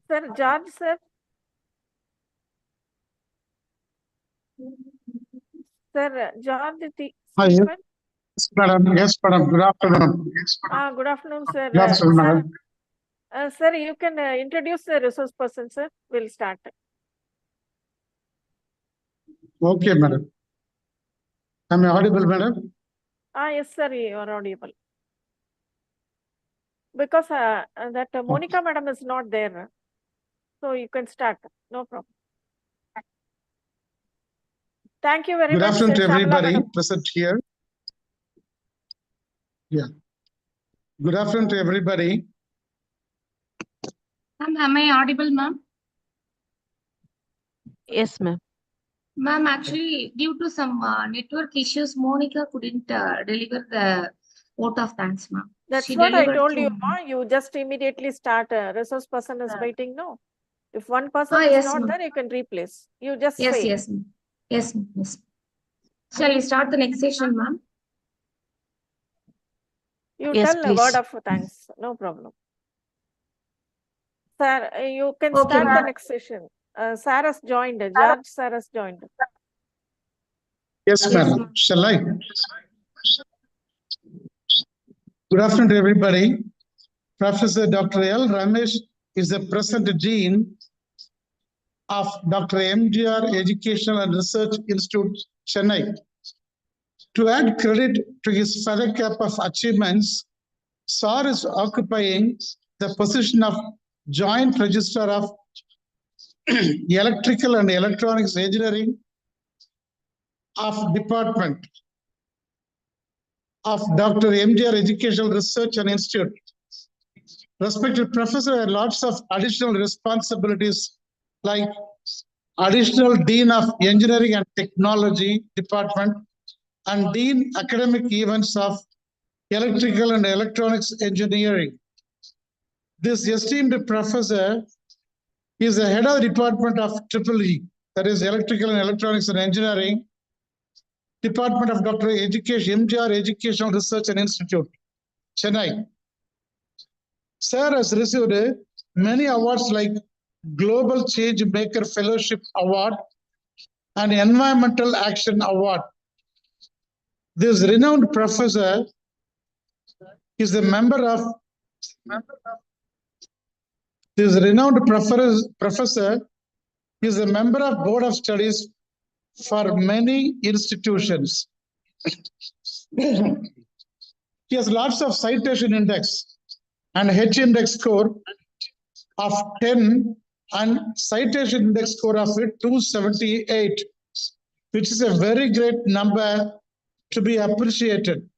Sir, George, sir. Sir, George, Hi, yes, Stephen. madam. Yes, madam. Good afternoon. Good afternoon, sir. Good afternoon, madam. Sir, you can introduce the resource person, sir. We'll start. Okay, madam. Am I audible, madam? Yes, sir, you are audible. Because that Monica madam is not there. So you can start. No problem. Thank you very Good much. afternoon to Shamla everybody madam. present here. Yeah. Good afternoon to everybody. Ma'am, am I audible, ma'am? Yes, ma'am. Ma'am, actually, due to some network issues, Monica couldn't deliver the vote of thanks, ma'am. That's She what I delivered told you, through- ma. You just immediately start. Resource person is waiting. No. If one person Ah, is yes, not ma'am. there, you can replace. You just Yes, say. yes, ma'am. Yes, ma'am. Yes. Shall we start the next session, ma'am? You Yes, tell a word please. of thanks. No problem. Sir, you can Okay, start the ma'am. next session. Sarah's joined. George Sarah's joined. Yes, madam. Shall I? Good afternoon to everybody. Professor Dr. L. Ramesh is the present dean of Dr. MGR Educational and Research Institute, Chennai. To add credit to his feather cap of achievements, SAR is occupying the position of Joint Registrar of Electrical and Electronics Engineering of Department of Dr. MGR Educational Research and Institute. Respected professor had lots of additional responsibilities like additional Dean of Engineering and Technology Department and Dean Academic Events of Electrical and Electronics Engineering. This esteemed professor is the head of the Department of EEE, that is Electrical and Electronics and Engineering, Department of Dr. Education, MGR Educational Research and Institute, Chennai. Sir has received many awards like Global Change Maker Fellowship Award and Environmental Action Award. This renowned professor is a member of is a member of Board of Studies for many institutions. He has lots of citation index and H index score of 10 and citation index score of 278, which is a very great number to be appreciated.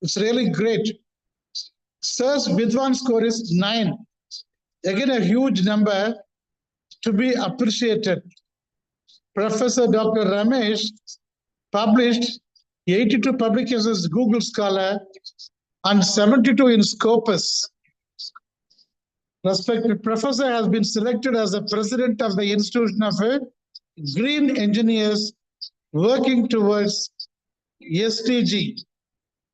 It's really great. Sir's Vidwan score is 9. Again, a huge number to be appreciated. Professor Dr. Ramesh published 82 publications as Google Scholar and 72 in Scopus. Respected professor has been selected as the president of the Institution of Green Engineers working towards SDG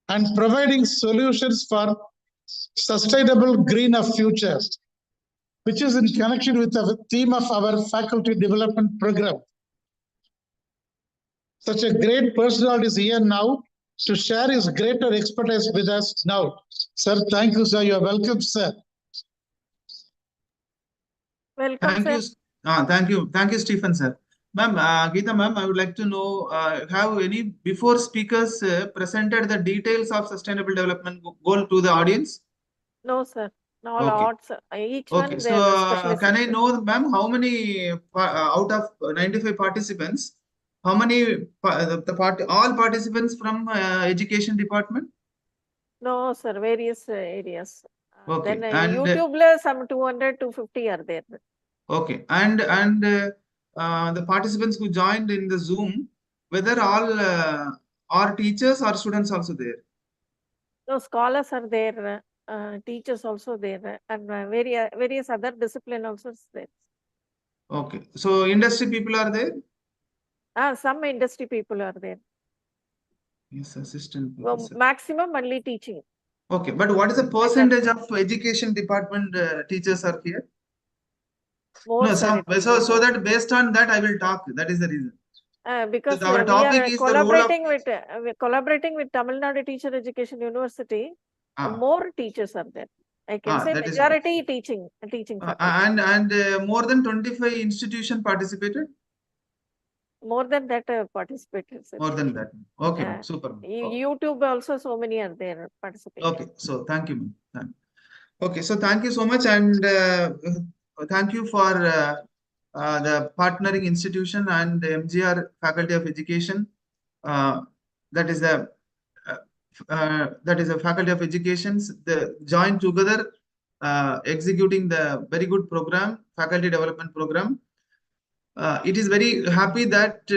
and providing solutions for sustainable green of future, which is in connection with the theme of our faculty development program. Such a great personality is here now to share his greater expertise with us now. Sir, thank you, sir. You are welcome, sir. Welcome, sir. Thank you, Stephen, sir. Ma'am, Geeta, ma'am, I would like to know, have any before speakers presented the details of sustainable development goal to the audience? No, sir. All Okay. odds. Each Okay, one so their specialization. can I know, ma'am, how many out of 95 participants, how many all participants from education department? No, sir. Various areas. Okay, Then and YouTube, some 200, 250 are there. okay, and the participants who joined in the Zoom, whether all are teachers or students also there? No, scholars are there, teachers also there, and various other discipline also is there. Okay, so industry people are there? Some industry people are there. Yes, assistant Well, professor. maximum only teaching. Okay, but what is the percentage of education department teachers are here? More, No, sir, so that based on that I will talk. That is the reason. because So our we topic are is the role of collaborating with Tamil Nadu Teacher Education University. Ah. More teachers are there. I can say that is majority teaching faculty. and more than 25 institution participated. More than that participated. Sir. More than that. Okay, super. YouTube also so many are there participating. Okay, so thank you, ma'am. Okay, so thank you so much, and thank you for the partnering institution and the MGR Faculty of Education. That is a Faculty of Educations. The join together, executing the very good program, faculty development program. It is very happy that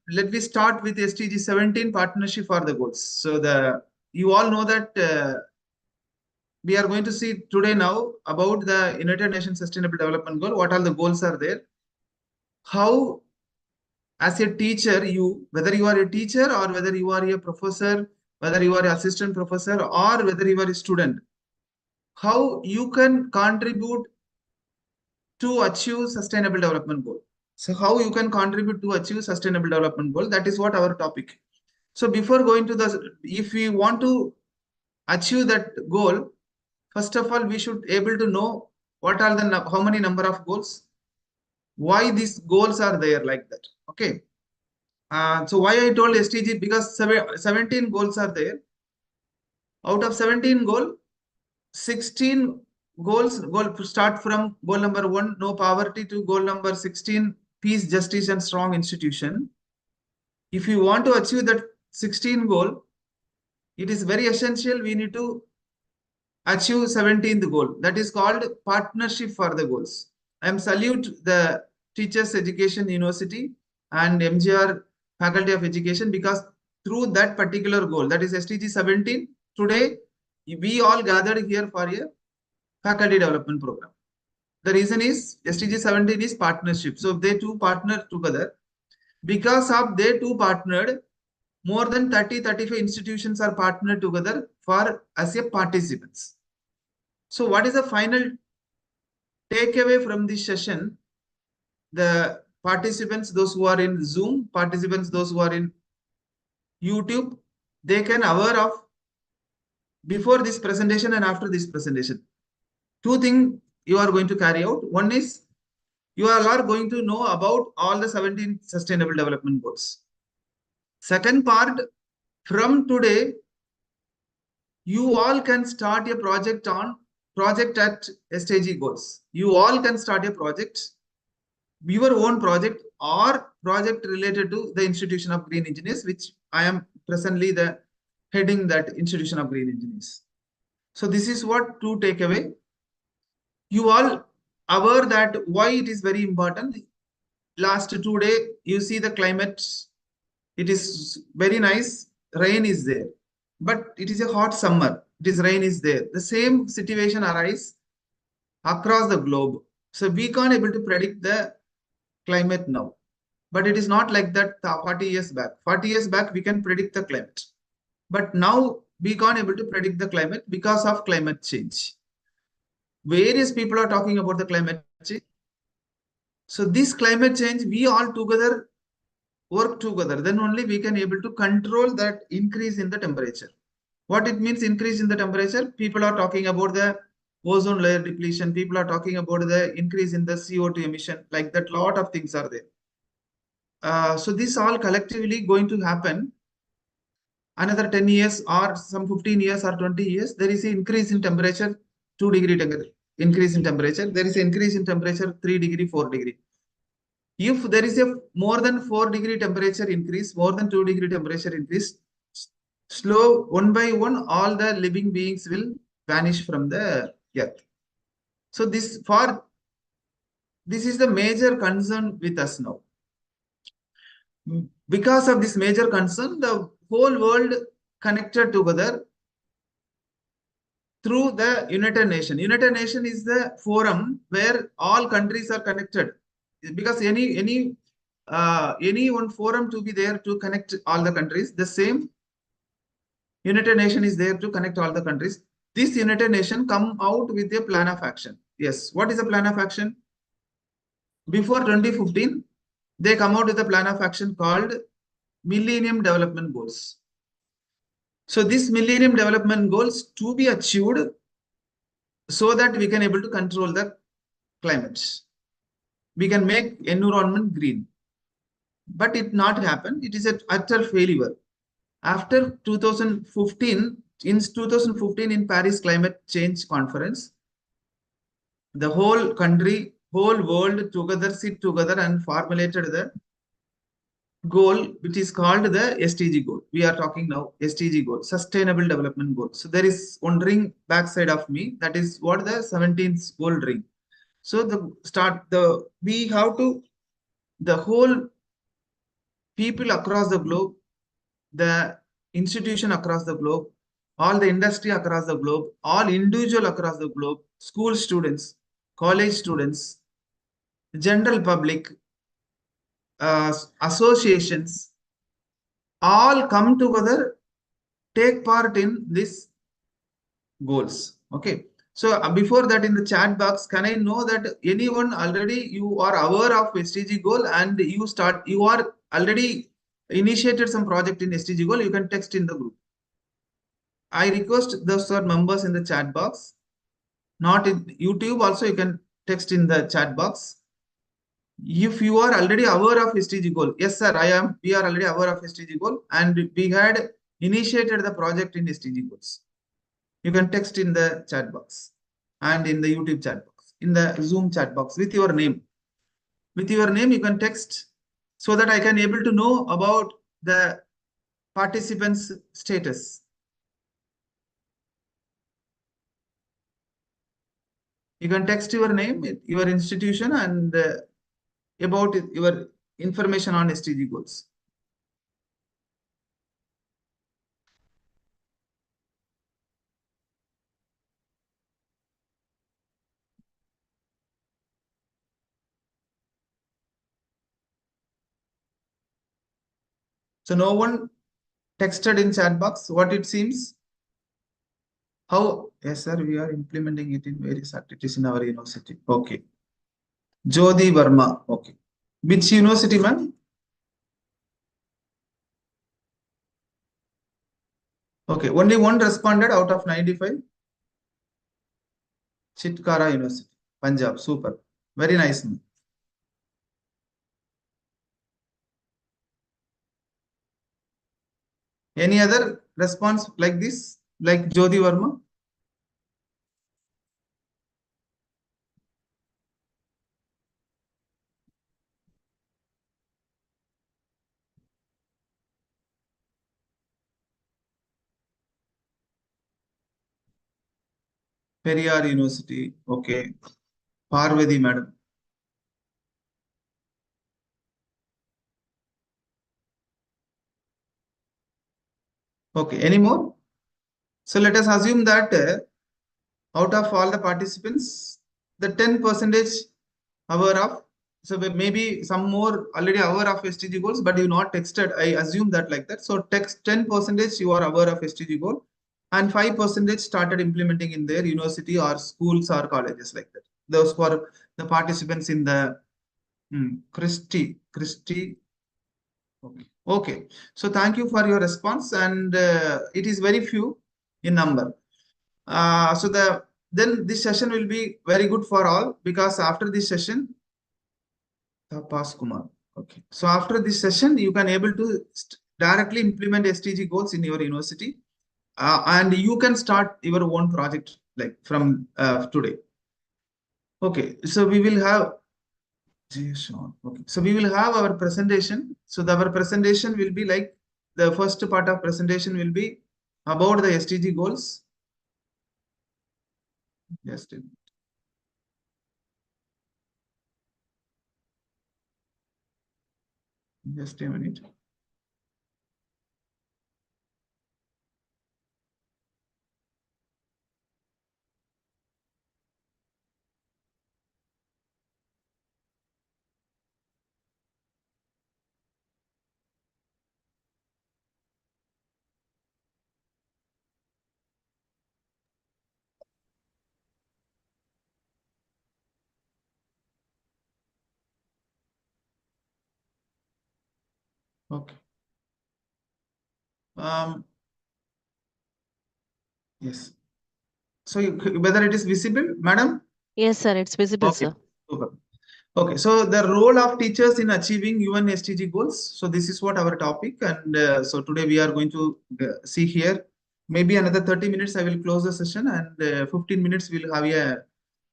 let me start with SDG 17 partnership for the goals. So you all know that. We are going to see today now about the United Nations Sustainable Development Goal. What all the goals are there? How, as a teacher, whether you are a teacher or whether you are a professor, whether you are an assistant professor or whether you are a student, how you can contribute to achieve Sustainable Development Goal. So how you can contribute to achieve Sustainable Development Goal? That is what our topic. So before going to if we want to achieve that goal, first of all, we should able to know what are how many number of goals, why these goals are there like that. Okay. So why I told SDG, because 17 goals are there. Out of 17 goal, 16 goals start from goal number 1, no poverty, to goal number 16, peace, justice, and strong institution. If you want to achieve that 16 goal, it is very essential. We need to achieve 17th goal, that is called partnership for the goals. I am salute the Teachers Education University and MGR Faculty of Education, because through that particular goal, that is SDG 17, today we all gathered here for a faculty development program. The reason is SDG 17 is partnership. So they two partner together. Because of they two partnered, more than 30-35 institutions are partnered together for as a participants. So what is the final takeaway from this session? The participants, those who are in Zoom, participants, those who are in YouTube, they can aware of before this presentation and after this presentation. Two things you are going to carry out. One is you all are going to know about all the 17 sustainable development goals. Second part, from today, you all can start a project at SDG goals. You all can start a project, your own project or project related to the Institution of Green Engineers, which I am presently the heading that Institution of Green Engineers. So this is what to take away. You all aware that why it is very important. Last 2 days, you see the climate. It is very nice. Rain is there, but it is a hot summer. Rain is there. The same situation arises across the globe. So we can't able to predict the climate now. But it is not like that 40 years back. 40 years back, we can predict the climate. But now we can't able to predict the climate because of climate change. Various people are talking about the climate change. So this climate change, we all together work together, then only we can able to control that increase in the temperature. What it means increase in the temperature? People are talking about the ozone layer depletion. People are talking about the increase in the CO2 emission. Like that, lot of things are there. So this all collectively going to happen. Another 10 years or some 15 years or 20 years, there is an increase in temperature, 2 degree increase in temperature. There is an increase in temperature, 3 degree, 4 degree. If there is a more than 4 degree temperature increase, more than 2 degree temperature increase, slow one by one, all the living beings will vanish from the earth. So this is the major concern with us now. Because of this major concern, the whole world connected together through the United Nations. United Nations is the forum where all countries are connected. Because any one forum to be there to connect all the countries, the same United Nations is there to connect all the countries. This United Nations come out with a plan of action. Yes, what is a plan of action? Before 2015, they come out with a plan of action called Millennium Development Goals. So this Millennium Development Goals to be achieved so that we can able to control the climates. We can make environment green. But it not happen. It is an utter failure. After 2015, in Paris Climate Change Conference, the whole country, whole world together sit together and formulated the goal, which is called the SDG goal. We are talking now SDG goal, Sustainable Development Goal. So there is one ring backside of me. That is what the 17th goal ring. So we have to, the whole people across the globe, the institution across the globe, all the industry across the globe, all individual across the globe, school students, college students, general public, associations, all come together, take part in these goals. Okay. So before that, in the chat box, can I know that anyone already you are aware of SDG goal and you are already initiated some project in SDG goal? You can text in the group. I request those who are members in the chat box. Not in YouTube also, you can text in the chat box. If you are already aware of SDG goal, yes sir, I am. We are already aware of SDG goal and we had initiated the project in SDG goals. You can text in the chat box and in the YouTube chat box, in the Zoom chat box with your name. With your name, you can text so that I can able to know about the participants' status. You can text your name, your institution, and about your information on SDG goals. So no one texted in chat box what it seems. How? Yes, sir, we are implementing it in various activities in our university. Okay. Jyoti Verma. Okay. Which university, ma'am? Okay. Only one responded out of 95. Chitkara University, Punjab. Super. Very nice. Any other response like this, like Jyoti Verma? Periyar University. Okay. Parvati, madam. Okay. Any more? So let us assume that out of all the participants, the 10% aware of, so maybe some more already aware of SDG goals, but you not texted. I assume that like that. So text 10% you are aware of SDG goal, and 5% started implementing in their university or schools or colleges like that. Those were the participants in the Christy Okay. So thank you for your response, and it is very few in number. Then this session will be very good for all, because after this session, Tapas Kumar. Okay. So after this session, you can able to directly implement SDG goals in your university, and you can start your own project like from today. Okay. So we will have. Okay. So we will have our presentation. So our presentation will be like, the first part of presentation will be about the SDG goals. Just a minute. Just a minute. Okay. Yes. So whether it is visible, madam? Yes, sir, it's visible, Okay. sir. Super. Okay, so the role of teachers in achieving UN SDG goals. So this is what our topic, and so today we are going to see here. Maybe another 30 minutes I will close the session, and 15 minutes we'll have a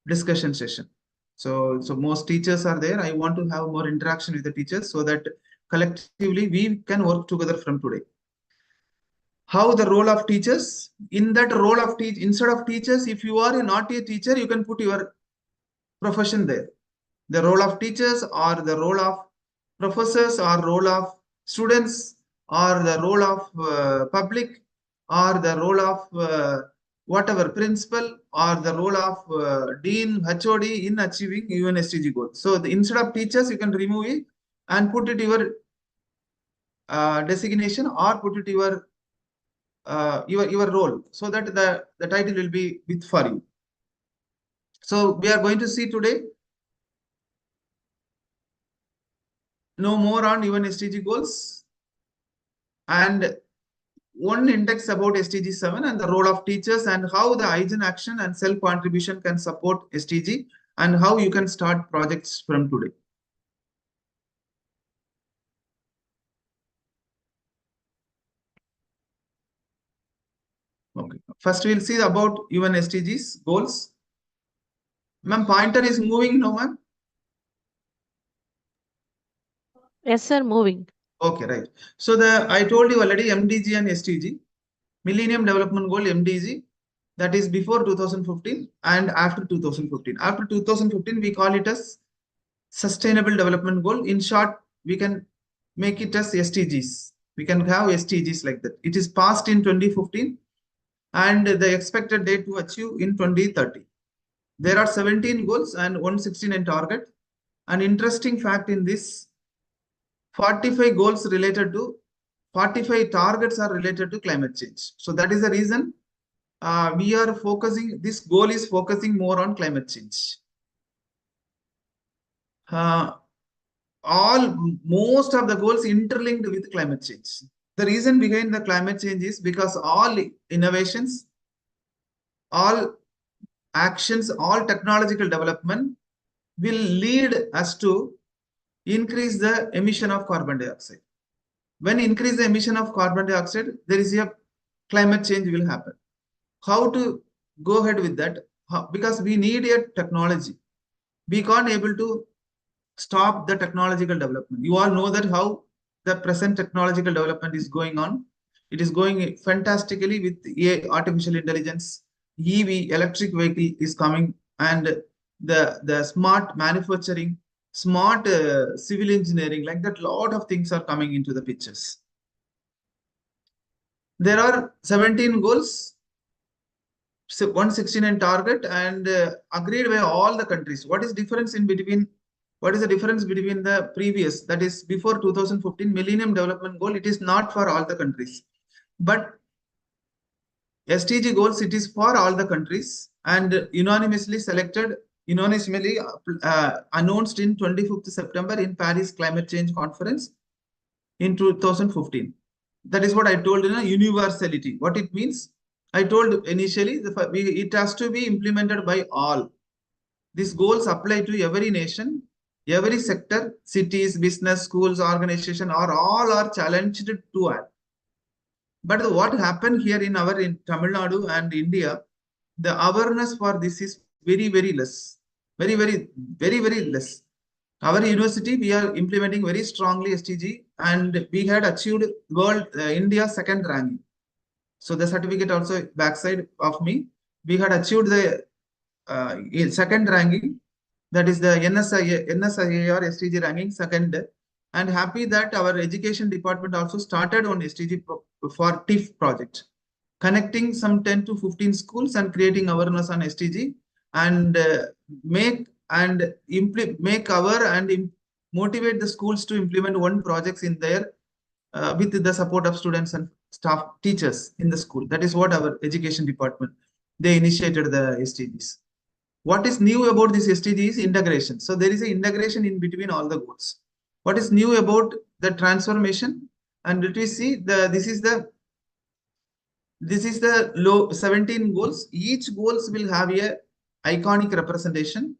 discussion session. So most teachers are there. I want to have more interaction with the teachers so that collectively we can work together from today. How the role of teachers? In that role of instead of teachers, if you are not a teacher, you can put your profession there. The role of teachers, or the role of professors, or role of students, or the role of public, or the role of whatever principal, or the role of dean, HOD in achieving UN SDG goals. So instead of teachers, you can remove it and put it your designation, or put it your role, so that the title will be with for you. So we are going to see today no more on UN SDG goals, and one index about SDG 7 and the role of teachers, and how the hygiene action and self contribution can support SDG, and how you can start projects from today. Okay. First, we'll see about UN SDGs goals. Ma'am, pointer is moving now, ma'am. Yes, sir, moving. Okay, right. So I told you already, MDG and SDG, Millennium Development Goal, MDG, that is before 2015 and after 2015. After 2015, we call it as Sustainable Development Goal. In short, we can make it as SDGs. We can have SDGs like that. It is passed in 2015, and the expected date to achieve in 2030. There are 17 goals and 169 target. An interesting fact in this, 45 goals related to 45 targets are related to climate change. So that is the reason we are focusing, this goal is focusing more on climate change. Most of the goals interlinked with climate change. The reason behind the climate change is because all innovations, all actions, all technological development will lead us to increase the emission of carbon dioxide. When increase the emission of carbon dioxide, there is a climate change will happen. How to go ahead with that? Because we need a technology. We can't able to stop the technological development. You all know that how the present technological development is going on. It is going fantastically with AI, artificial intelligence, EV, electric vehicle is coming, and the smart manufacturing, smart civil engineering, like that, lot of things are coming into the pictures. There are 17 goals, 169 target, and agreed by all the countries. What is difference in between? What is the difference between the previous, that is before 2015 Millennium Development Goal? It is not for all the countries, but SDG goals, it is for all the countries, and unanimously announced in 25th September in Paris Climate Change Conference. in 2015. That is what I told in universality. What it means? I told initially it has to be implemented by all. These goals apply to every nation, every sector, cities, business, schools, organization, or all are challenged to act. But what happened here in Tamil Nadu and India, the awareness for this is very, very less. Very, very less. Our university, we are implementing very strongly SDG, and we had achieved India second ranking. So the certificate also backside of me, we had achieved the second ranking, that is the NSIAR SDG ranking second, and happy that our education department also started on SDG for TIF project, connecting some 10 to 15 schools and creating awareness on SDG, and motivate the schools to implement one projects in their with the support of students and staff teachers in the school. That is what our education department, they initiated the SDGs. What is new about this SDG is integration. So there is an integration in between all the goals. What is new about the transformation? And let me see, this is the low 17 goals. Each goals will have a iconic representation.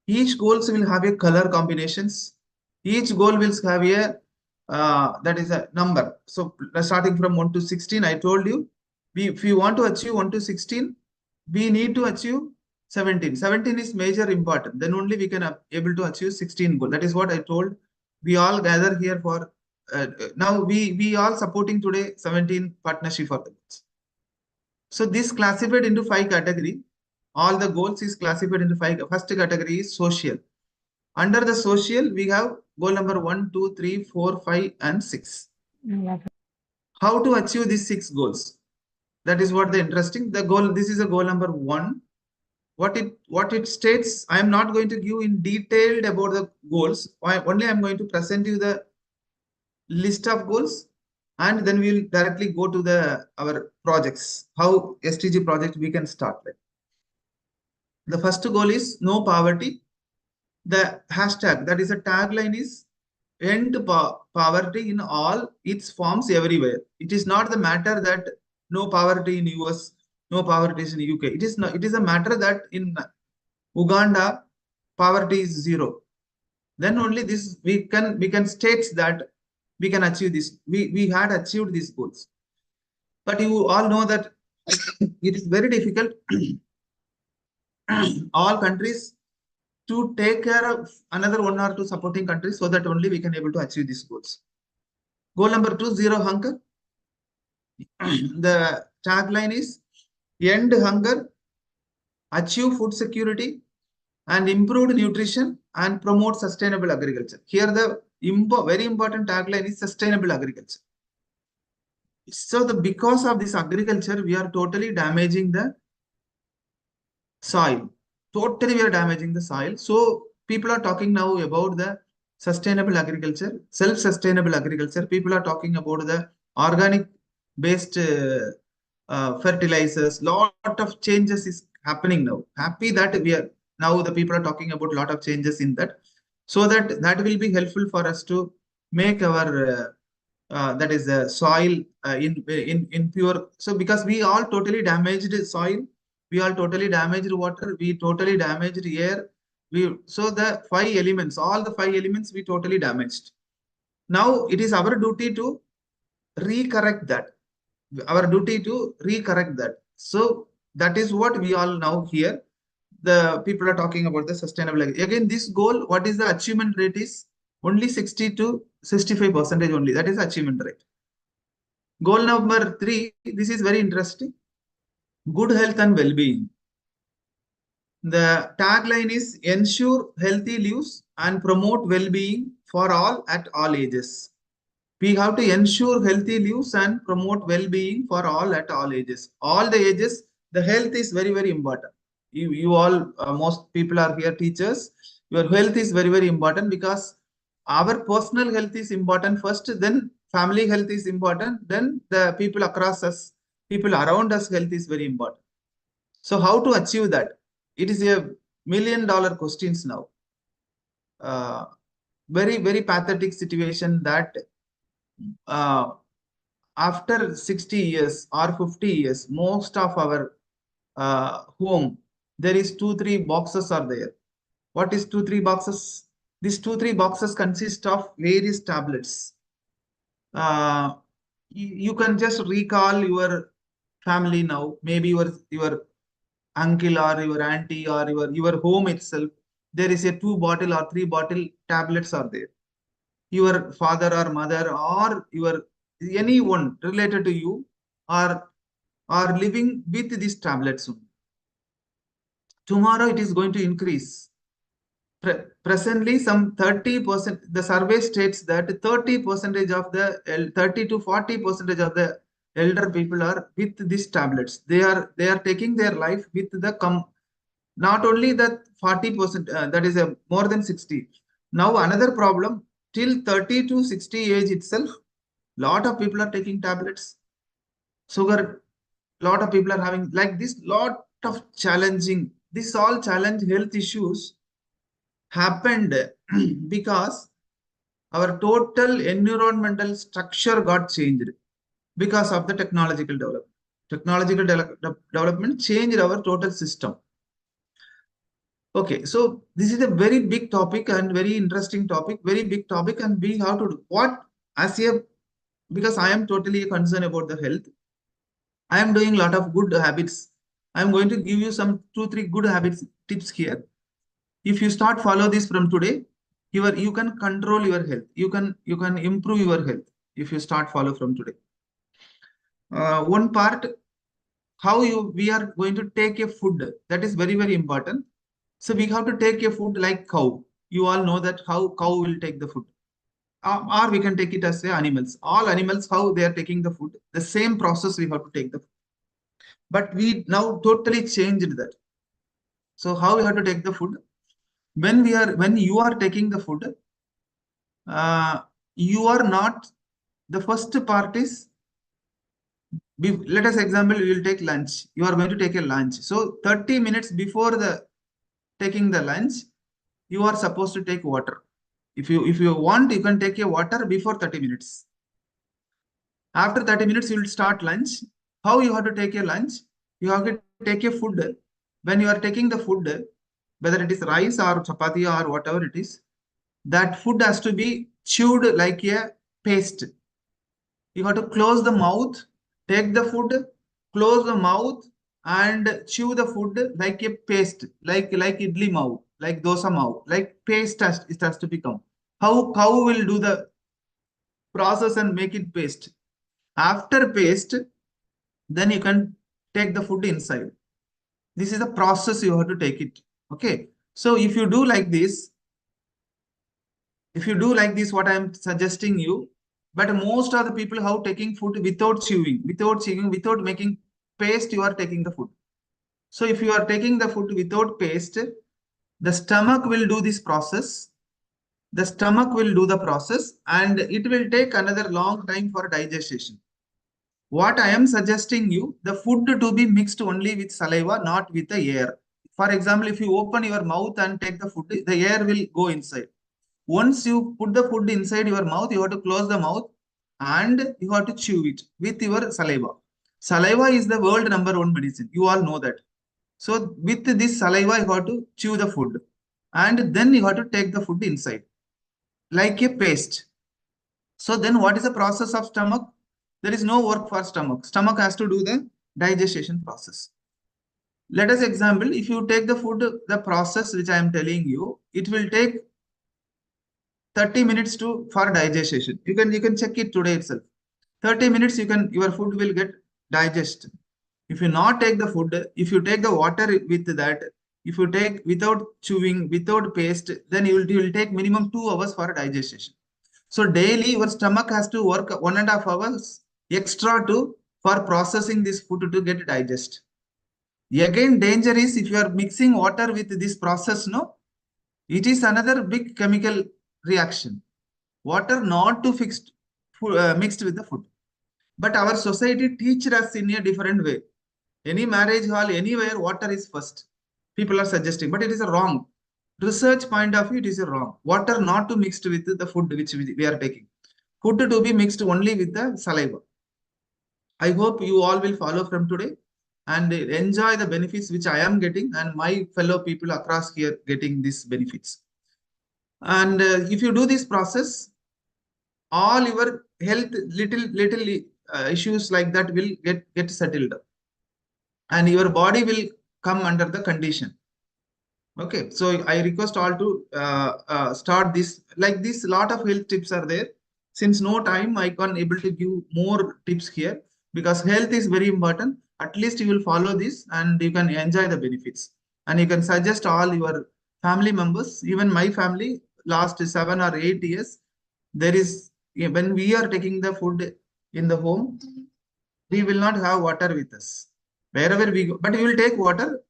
Each goals will have a color combinations. Each goal will have a that is a number. So starting from 1 to 16, I told you, if we want to achieve 1 to 16, we need to achieve 17. 17 is major important. Then only we can able to achieve 16 goal. That is what I told. We all gather here for now. We all supporting today 17 partnership for the goals. So this classified into 5 category. All the goals is classified into 5. First category is social. Under the social, we have goal number 1, 2, 3, 4, 5, and 6. How to achieve these 6 goals? That is what the interesting. The goal. This is a goal number 1. What it states. I am not going to give in detailed about the goals. Only I am going to present you the list of goals, and then we will directly go to our projects. How SDG project we can start with. The first goal is no poverty. The hashtag, that is a tagline, is end poverty in all its forms everywhere. It is not the matter that no poverty in US, no poverty is in UK. It is not. It is a matter that in Uganda poverty is 0. Then only this we can state that we can achieve this. We had achieved these goals, but you all know that it is very difficult. All countries to take care of another 1 or 2 supporting countries, so that only we can able to achieve these goals. Goal number 2, zero hunger. The tagline is end hunger, achieve food security, and improved nutrition, and promote sustainable agriculture. Here the very important tagline is sustainable agriculture. So because of this agriculture, we are totally damaging the soil. Totally we are damaging the soil. So people are talking now about the sustainable agriculture, self-sustainable agriculture. People are talking about the organic based fertilizers. Lot of changes is happening now. Happy that we are now the people are talking about a lot of changes in that, so that will be helpful for us to make our that is the soil in pure. So because we all totally damaged soil, we all totally damaged water, we totally damaged air. So the 5 elements, all the 5 elements we totally damaged. Now it is our duty to recorrect that. Our duty to recorrect that. So that is what we all now hear. The people are talking about the sustainable. Again, this goal, what is the achievement rate is only 60 to 65% only. That is achievement rate. Goal number 3, this is very interesting. Good health and well-being. The tagline is ensure healthy lives and promote well-being for all at all ages. We have to ensure healthy lives and promote well-being for all at all ages. All the ages, the health is very, very important. You all, most people are here teachers. Your health is very, very important, because our personal health is important first, then family health is important, then the people across us, people around us health is very important. So how to achieve that? It is a $1 million questions now. Very, very pathetic situation that after 60 years or 50 years, most of our home, there is 2-3 boxes are there. What is 2-3 boxes? These 2-3 boxes consist of various tablets. You can just recall your family now, maybe your uncle or your auntie or your home itself. There is a 2 bottle or 3 bottle tablets are there. Your father or mother or your anyone related to you are living with these tablets only. Tomorrow it is going to increase. Presently, some 30%, the survey states that 30% of the 30 to 40% of the elder people are with these tablets. They are taking their life with the not only that 40%, that is more than 60. Now another problem, till 30 to 60 age itself, lot of people are taking tablets. Sugar, lot of people are having like this, lot of challenging. This all challenge health issues happened because our total environmental structure got changed because of the technological development. Technological development changed our total system. Okay, so this is a very big topic and very interesting topic, very big topic, and we have to do what as a, because I am totally concerned about the health. I am doing a lot of good habits. I am going to give you some 2-3 good habits tips here. If you start follow this from today, you can control your health. You can improve your health if you start follow from today. One part, how we are going to take a food, that is very, very important. So we have to take a food like cow. You all know that how cow will take the food. Or we can take it as animals. All animals, how they are taking the food. The same process we have to take the food. But we now totally changed that. So how we have to take the food? When you are taking the food, you are not, the first part is, let us example, we will take lunch. You are going to take a lunch. So 30 minutes before the taking the lunch, you are supposed to take water. If you want, you can take a water before 30 minutes. After 30 minutes, you will start lunch. How you have to take a lunch? You have to take a food. When you are taking the food, whether it is rice or chapati or whatever it is, that food has to be chewed like a paste. You have to close the mouth, take the food, close the mouth, and chew the food like a paste, like idli mav, like dosa mav, like paste it has to become. How cow will do the process and make it paste. After paste, then you can take the food inside. This is the process you have to take it. Okay. So if you do like this, what I am suggesting you, but most of the people how taking food without chewing, without making paste, you are taking the food. So if you are taking the food without paste, the stomach will do this process. The stomach will do the process and it will take another long time for digestion. What I am suggesting you, the food to be mixed only with saliva, not with the air. For example, if you open your mouth and take the food, the air will go inside. Once you put the food inside your mouth, you have to close the mouth and you have to chew it with your saliva. Saliva is the world #1 medicine. You all know that. So with this saliva, you have to chew the food and then you have to take the food inside like a paste. So then what is the process of stomach? There is no work for stomach. Stomach has to do the digestion process. Let us example, if you take the food, the process which I am telling you, it will take 30 minutes for digestion. You can check it today itself. 30 minutes your food will get digested. If you not take the food, if you take the water with that, if you take without chewing, without paste, then you will take minimum 2 hours for digestion. So daily your stomach has to work 1.5 hours extra for processing this food to get digest. Again, danger is if you are mixing water with this process, no, it is another big chemical reaction. Water not to mixed with the food. But our society teaches us in a different way. Any marriage hall, anywhere, water is first. People are suggesting, but it is a wrong. Research point of view, it is a wrong. Water not to mixed with the food which we are taking. food to be mixed only with the saliva. I hope you all will follow from today and enjoy the benefits which I am getting and my fellow people across here getting these benefits. And if you do this process, all your health little issues like that will get settled, and your body will come under the condition. Okay, so I request all to start this. Like this, lot of health tips are there. Since no time, I can't able to give more tips here because health is very important. At least you will follow this and you can enjoy the benefits. And you can suggest all your family members, even my family, last 7 or 8 years, there is, when we are taking the food in the home, we will not have water with us. Wherever we go, but we will take water.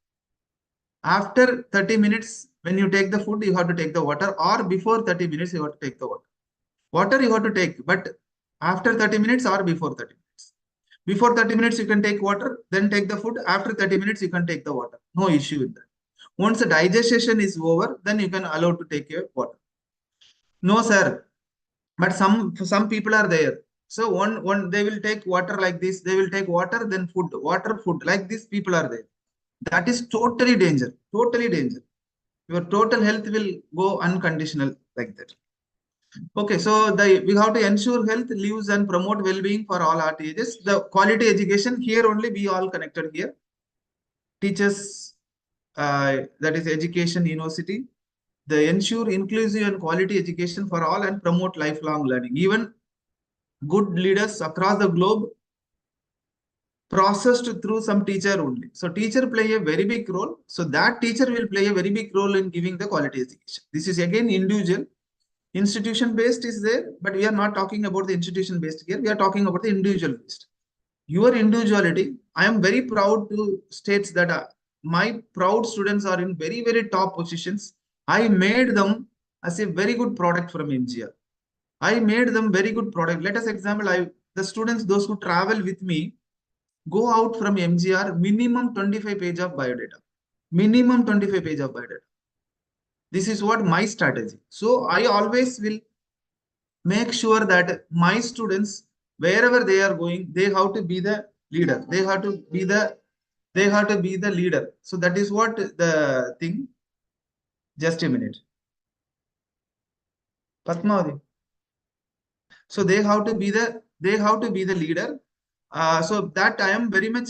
After 30 minutes, when you take the food, you have to take the water, or before 30 minutes, you have to take the water. Water you have to take, but after 30 minutes or before 30 minutes. Before 30 minutes, you can take water, then take the food. After 30 minutes, you can take the water. No issue with that. Once the digestion is over, then you can allow to take your water. No, sir. But some people are there. So one they will take water like this. They will take water, then food, water, food. Like this, people are there. That is totally danger. Totally danger. Your total health will go unconditional like that. Okay, so we have to ensure health, lives, and promote well-being for all our ages. The quality education here only we all connected here. Teachers, that is education university. They ensure inclusive and quality education for all and promote lifelong learning. Even good leaders across the globe processed through some teacher only. So teacher play a very big role. So that teacher will play a very big role in giving the quality education. This is again individual. Institution based is there, but we are not talking about the institution based here. We are talking about the individual based. Your individuality, I am very proud to state that my proud students are in very, very top positions. I made them as a very good product from MGR. I made them very good product. Let us example, the students, those who travel with me, go out from MGR, minimum 25 page of biodata. Minimum 25 page of biodata. This is what my strategy. So I always will make sure that my students, wherever they are going, they have to be the leader. They have to be the leader. So that is what the thing. Just a minute. Padmavati. So they have to be the leader. So that I am very much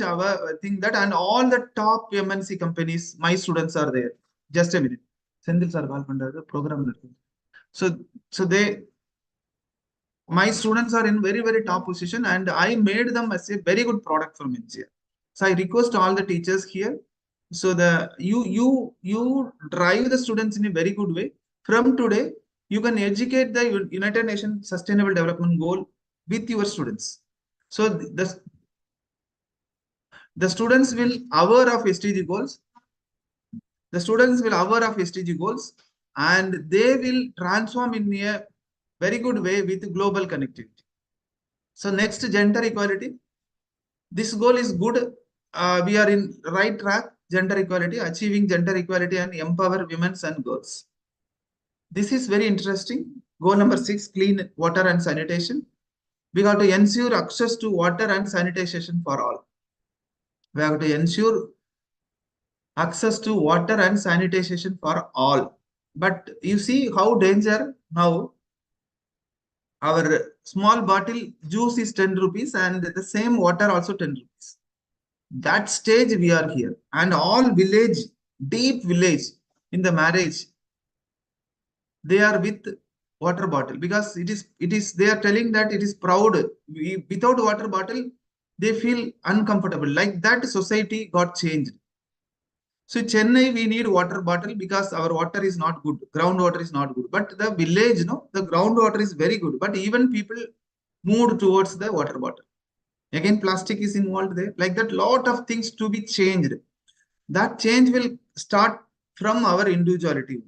think that, and all the top MNC companies, my students are there. Just a minute. Sendil sir the program. So my students are in very, very top position, and I made them as a very good product from India. So I request all the teachers here. So you drive the students in a very good way. From today, you can educate the United Nations Sustainable Development Goal with your students. So the students will aware of SDG goals. The students will aware of SDG goals, and they will transform in a very good way with global connectivity. So next, gender equality. This goal is good. We are in right track. Gender equality, achieving gender equality and empower women and girls. This is very interesting. Goal number 6, clean water and sanitation. We have to ensure access to water and sanitation for all. We have to ensure access to water and sanitation for all. But you see how danger now. Our small bottle juice is 10 rupees and the same water also 10 rupees. That stage we are here, and all village, deep village in the marriage, they are with water bottle because it is they are telling that it is proud. Without water bottle, they feel uncomfortable. Like that society got changed. So Chennai, we need water bottle because our water is not good. Groundwater is not good. But the village, the groundwater is very good. But even people moved towards the water bottle. Again, plastic is involved there. Like that, lot of things to be changed. That change will start from our individuality.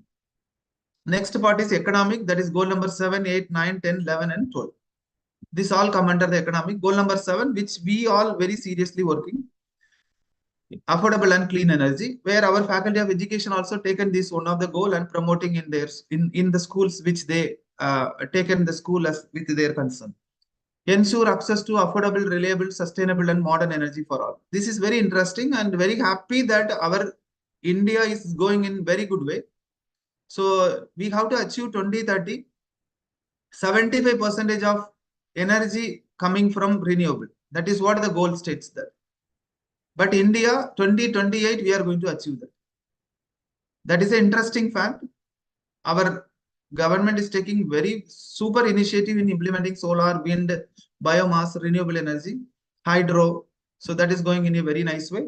Next part is economic. That is goal number 7, 8, 9, 10, 11, and 12. This all come under the economic. Goal number 7, which we all very seriously working. Affordable and clean energy, where our faculty of education also taken this one of the goal and promoting in their in the schools which they taken the school as with their concern. Ensure access to affordable, reliable, sustainable, and modern energy for all. This is very interesting and very happy that our India is going in very good way. So we have to achieve 2030, 75% of energy coming from renewable. That is what the goal states there. But India 2028, we are going to achieve that. That is an interesting fact. Our government is taking very super initiative in implementing solar, wind, biomass, renewable energy, hydro. So that is going in a very nice way.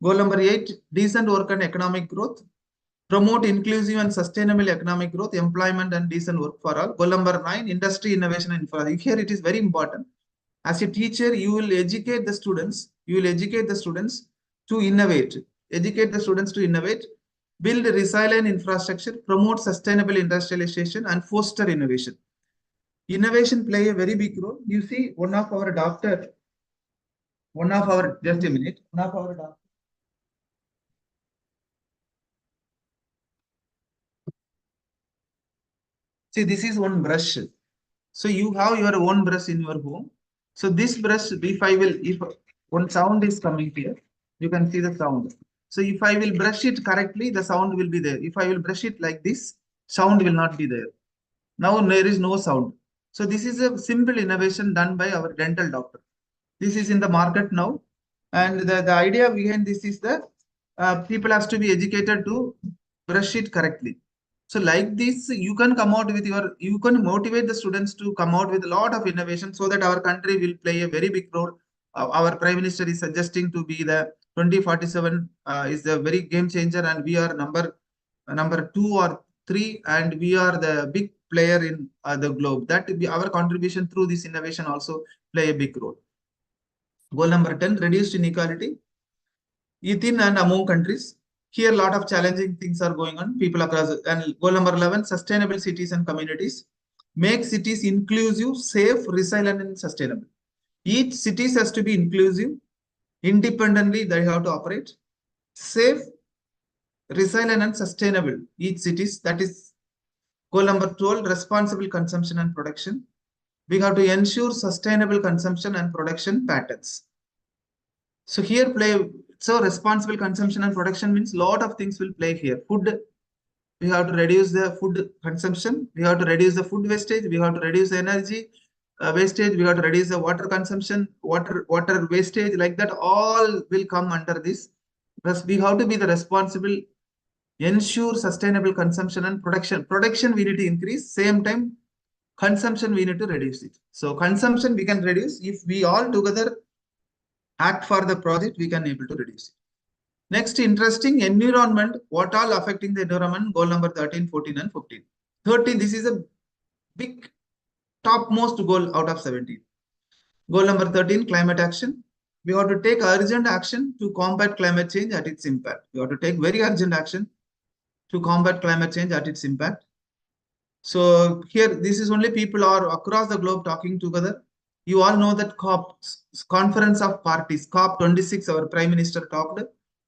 Goal number 8, decent work and economic growth. Promote inclusive and sustainable economic growth, employment and decent work for all. Goal number 9, industry, innovation and infrastructure. Here it is very important. As a teacher, you will educate the students. You will educate the students to innovate. Educate the students to innovate. Build resilient infrastructure, promote sustainable industrialization, and foster innovation. Innovation play a very big role. You see, one of our, just a minute, one of our doctor. See, this is one brush. So you have your own brush in your home. So this brush, if one sound is coming here, you can see the sound. So if I will brush it correctly, the sound will be there. If I will brush it like this, sound will not be there. Now there is no sound. So this is a simple innovation done by our dental doctor. This is in the market now. And the idea behind this is that people have to be educated to brush it correctly. So like this, you can come out with you can motivate the students to come out with a lot of innovation so that our country will play a very big role. Our Prime Minister is suggesting to be the 2047 is a very game changer, and we are number 2 or 3, and we are the big player in the globe. That will be our contribution through this innovation also play a big role. Goal number 10, reduced inequality within and among countries. Here, a lot of challenging things are going on. People across. And goal number 11, sustainable cities and communities. Make cities inclusive, safe, resilient, and sustainable. Each city has to be inclusive. Independently, they have to operate. Safe, resilient, and sustainable. Each cities. That is goal number 12, responsible consumption and production. We have to ensure sustainable consumption and production patterns. So here so responsible consumption and production means a lot of things will play here. Food, we have to reduce the food consumption. We have to reduce the food wastage. We have to reduce the energy wastage. We have to reduce the water consumption, water wastage. Like that, all will come under this. Thus, we have to be the responsible, ensure sustainable consumption and production. Production we need to increase. Same time, consumption we need to reduce it. So consumption we can reduce if we all together act for the project, we can able to reduce it. Next, interesting, environment, what all affecting the environment, goal number 13, 14 and 15. 13, this is a big topmost goal out of 17. Goal number 13, climate action. We have to take urgent action to combat climate change at its impact. We have to take very urgent action to combat climate change at its impact. So here, this is only people are across the globe talking together. You all know that COP, Conference of Parties, COP26, our Prime Minister talked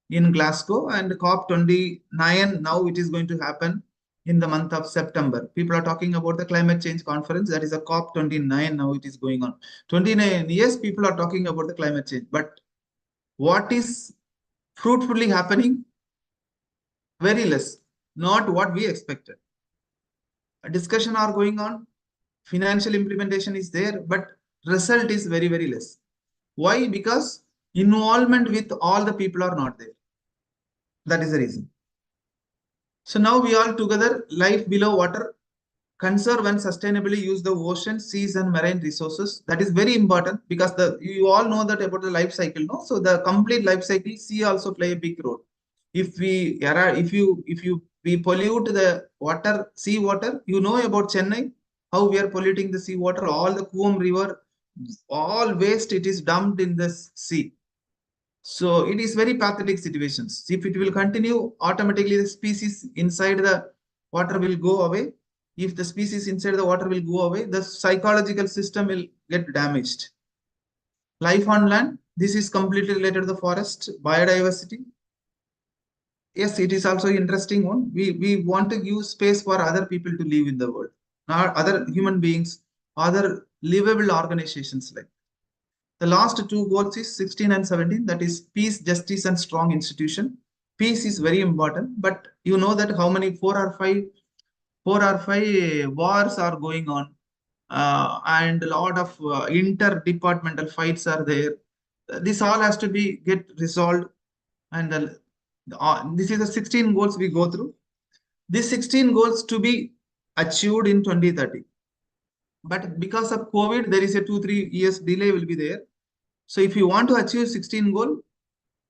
in Glasgow, and COP29, now it is going to happen in the month of September. People are talking about the climate change conference, that is a COP29, now it is going on. 29 years, people are talking about the climate change, but what is fruitfully happening? Very less, not what we expected. A discussion are going on, financial implementation is there, but result is very, very less. Why? Because involvement with all the people are not there. That is the reason. So now we all together, life below water, conserve and sustainably use the ocean, seas and marine resources. That is very important because you all know that about the life cycle, no? So the complete life cycle, sea also play a big role. If we pollute the water, sea water, you know about Chennai, how we are polluting the sea water, all the Coom river, all waste it is dumped in the sea. So it is very pathetic situations. If it will continue, automatically the species inside the water will go away. If the species inside the water will go away, the psychological system will get damaged. Life on land, this is completely related to the forest, biodiversity. Yes, it is also interesting one. We want to give space for other people to live in the world. not other human beings, other livable organizations. Like the last two goals is 16 and 17, that is peace, justice, and strong institution. Peace is very important, but you know that how many four or five wars are going on, and a lot of interdepartmental fights are there. This all has to be get resolved, and this is the 16 goals we go through. These 16 goals to be achieved in 2030. But because of COVID, there is a 2-3 years delay will be there. So if you want to achieve 16 goal,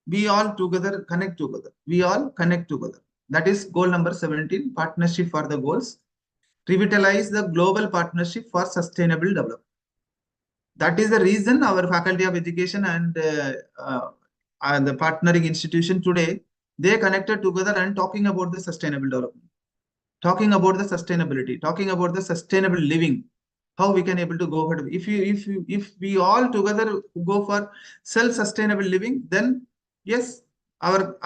we all together connect together. We all connect together. That is goal number 17, partnership for the goals. Revitalize the global partnership for sustainable development. That is the reason our Faculty of Education and the partnering institution today, they connected together and talking about the sustainable development, talking about the sustainability, talking about the sustainable living, how we can able to go ahead. If we all together go for self-sustainable living, then yes, our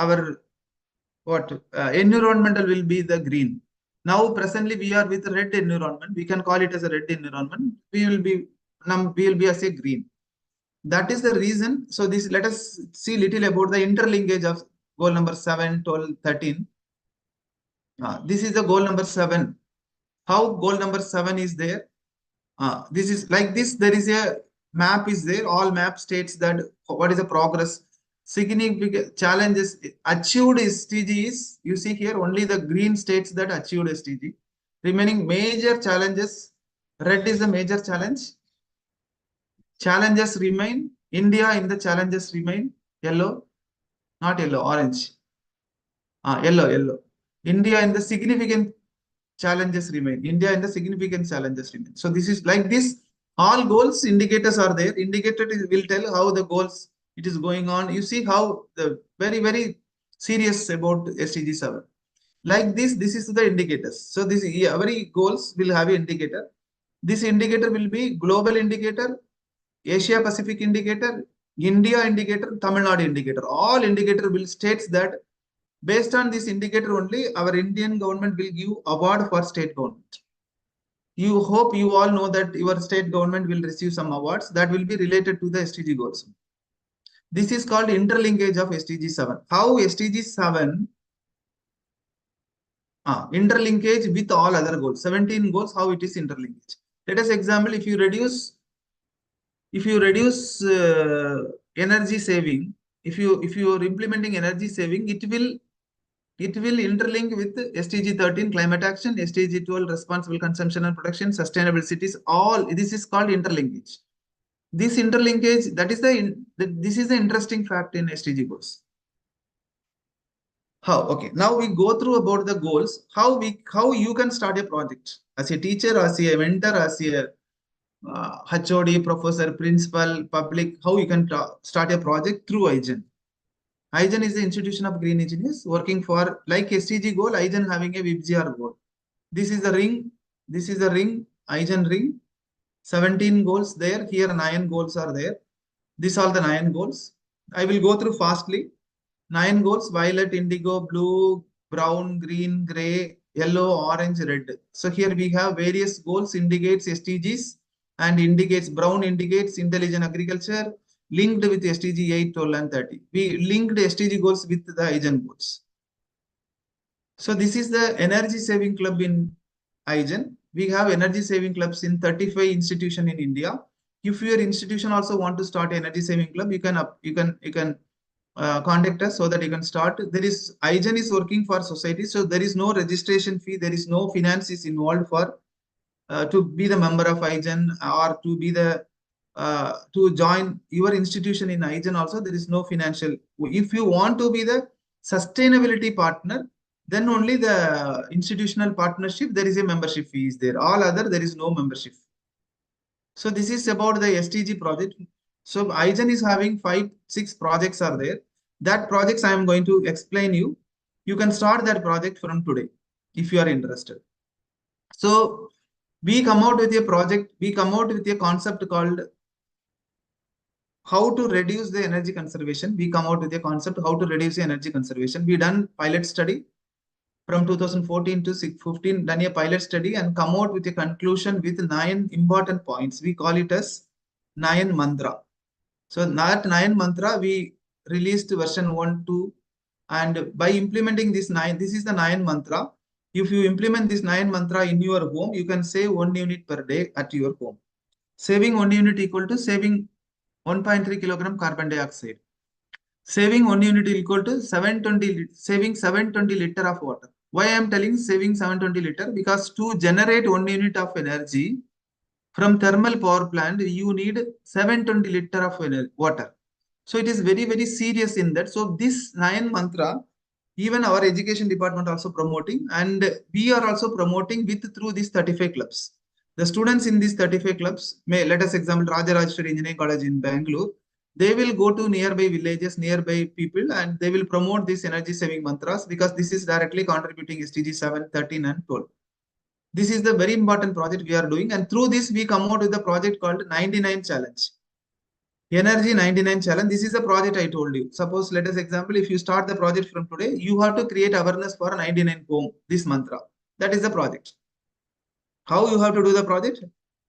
environmental will be the green. Now presently we are with red environment. We can call it as a red environment. We will be as a green. That is the reason. So this, let us see little about the interlinkage of goal number 7, 12, 13. This is the goal number 7. How goal number 7 is there? This is like this. There is a map is there. All map states that what is the progress. Significant challenges achieved SDG is, you see here only the green states that achieved SDG. Remaining major challenges, red is the major challenge. Challenges remain. India in the challenges remain. Yellow, not yellow, orange. Yellow. India in the significant challenges remain. India in the significant challenges remain. So this is like this. All goals indicators are there. Indicator will tell how the goals it is going on. You see how the very serious about SDG 7. Like this is the indicators. So this every goals will have an indicator. This indicator will be global indicator, Asia Pacific indicator, India indicator, Tamil Nadu indicator. All indicator will states that based on this indicator only, our Indian government will give award for state government. You hope you all know that your state government will receive some awards that will be related to the SDG goals. This is called interlinkage of SDG 7. How SDG 7 interlinkage with all other goals. 17 goals, how it is interlinkage. Let us example, if you reduce energy saving, if you are implementing energy saving, it will interlink with SDG 13 climate action, SDG 12 responsible consumption and production, sustainable cities. All this is called interlinkage. This interlinkage, this is the interesting fact in SDG goals. How? Okay. Now we go through about the goals. How you can start a project as a teacher, as a mentor, as a HOD, professor, principal, public. How you can start a project through IGEN. IGEN is the Institution of Green Engineers working for like SDG goal. IGEN having a WIBGR goal. This is the ring. This is the ring. IGEN ring. 17 goals there. Here 9 goals are there. These are the 9 goals. I will go through fastly. 9 goals: violet, indigo, blue, brown, green, gray, yellow, orange, red. So here we have various goals indicates SDGs and indicates brown indicates intelligent agriculture linked with SDG 8, 12 and 30. We linked SDG goals with the IGEN goals. So this is the energy saving club in IGEN. We have energy saving clubs in 35 institutions in India. If your institution also want to start energy saving club, you can contact us so that you can start. There is IGEN is working for society, so there is no registration fee, there is no finance is involved for to be the member of IGEN or to be the to join your institution in IGEN. Also there is no financial. If you want to be the sustainability partner, then only the institutional partnership there is a membership fee is there. All other there is no membership. So this is about the SDG project. So IGEN is having 5-6 projects are there. That projects I am going to explain you. You can start that project from today if you are interested. So we come out with a project. We come out with a concept called how to reduce the energy conservation. We come out with a concept how to reduce the energy conservation. We done pilot study. from 2014 to 15 done a pilot study and come out with a conclusion with 9 important points. We call it as 9 mantra. So that 9 mantra we released version 1, 2, and by implementing this 9, this is the 9 mantra. If you implement this 9 mantra in your home, you can save 1 unit per day at your home. Saving 1 unit equal to saving 1.3 kilogram carbon dioxide. Saving 1 unit equal to saving 720 liter of water. Why I am telling saving 720 liter? Because to generate 1 unit of energy from thermal power plant, you need 720 liter of water. So it is very, very serious in that. So this 9 mantra, even our education department also promoting, and we are also promoting through these 35 clubs. The students in these 35 clubs, let us example Rajarajeshwari Engineering College in Bangalore. They will go to nearby villages, nearby people, and they will promote these energy saving mantras because this is directly contributing SDG 7, 13 and 12. This is the very important project we are doing, and through this we come out with a project called 99 Challenge. Energy 99 Challenge. This is a project I told you. Suppose, let us example, if you start the project from today, you have to create awareness for 99 home, this mantra. That is the project. How you have to do the project?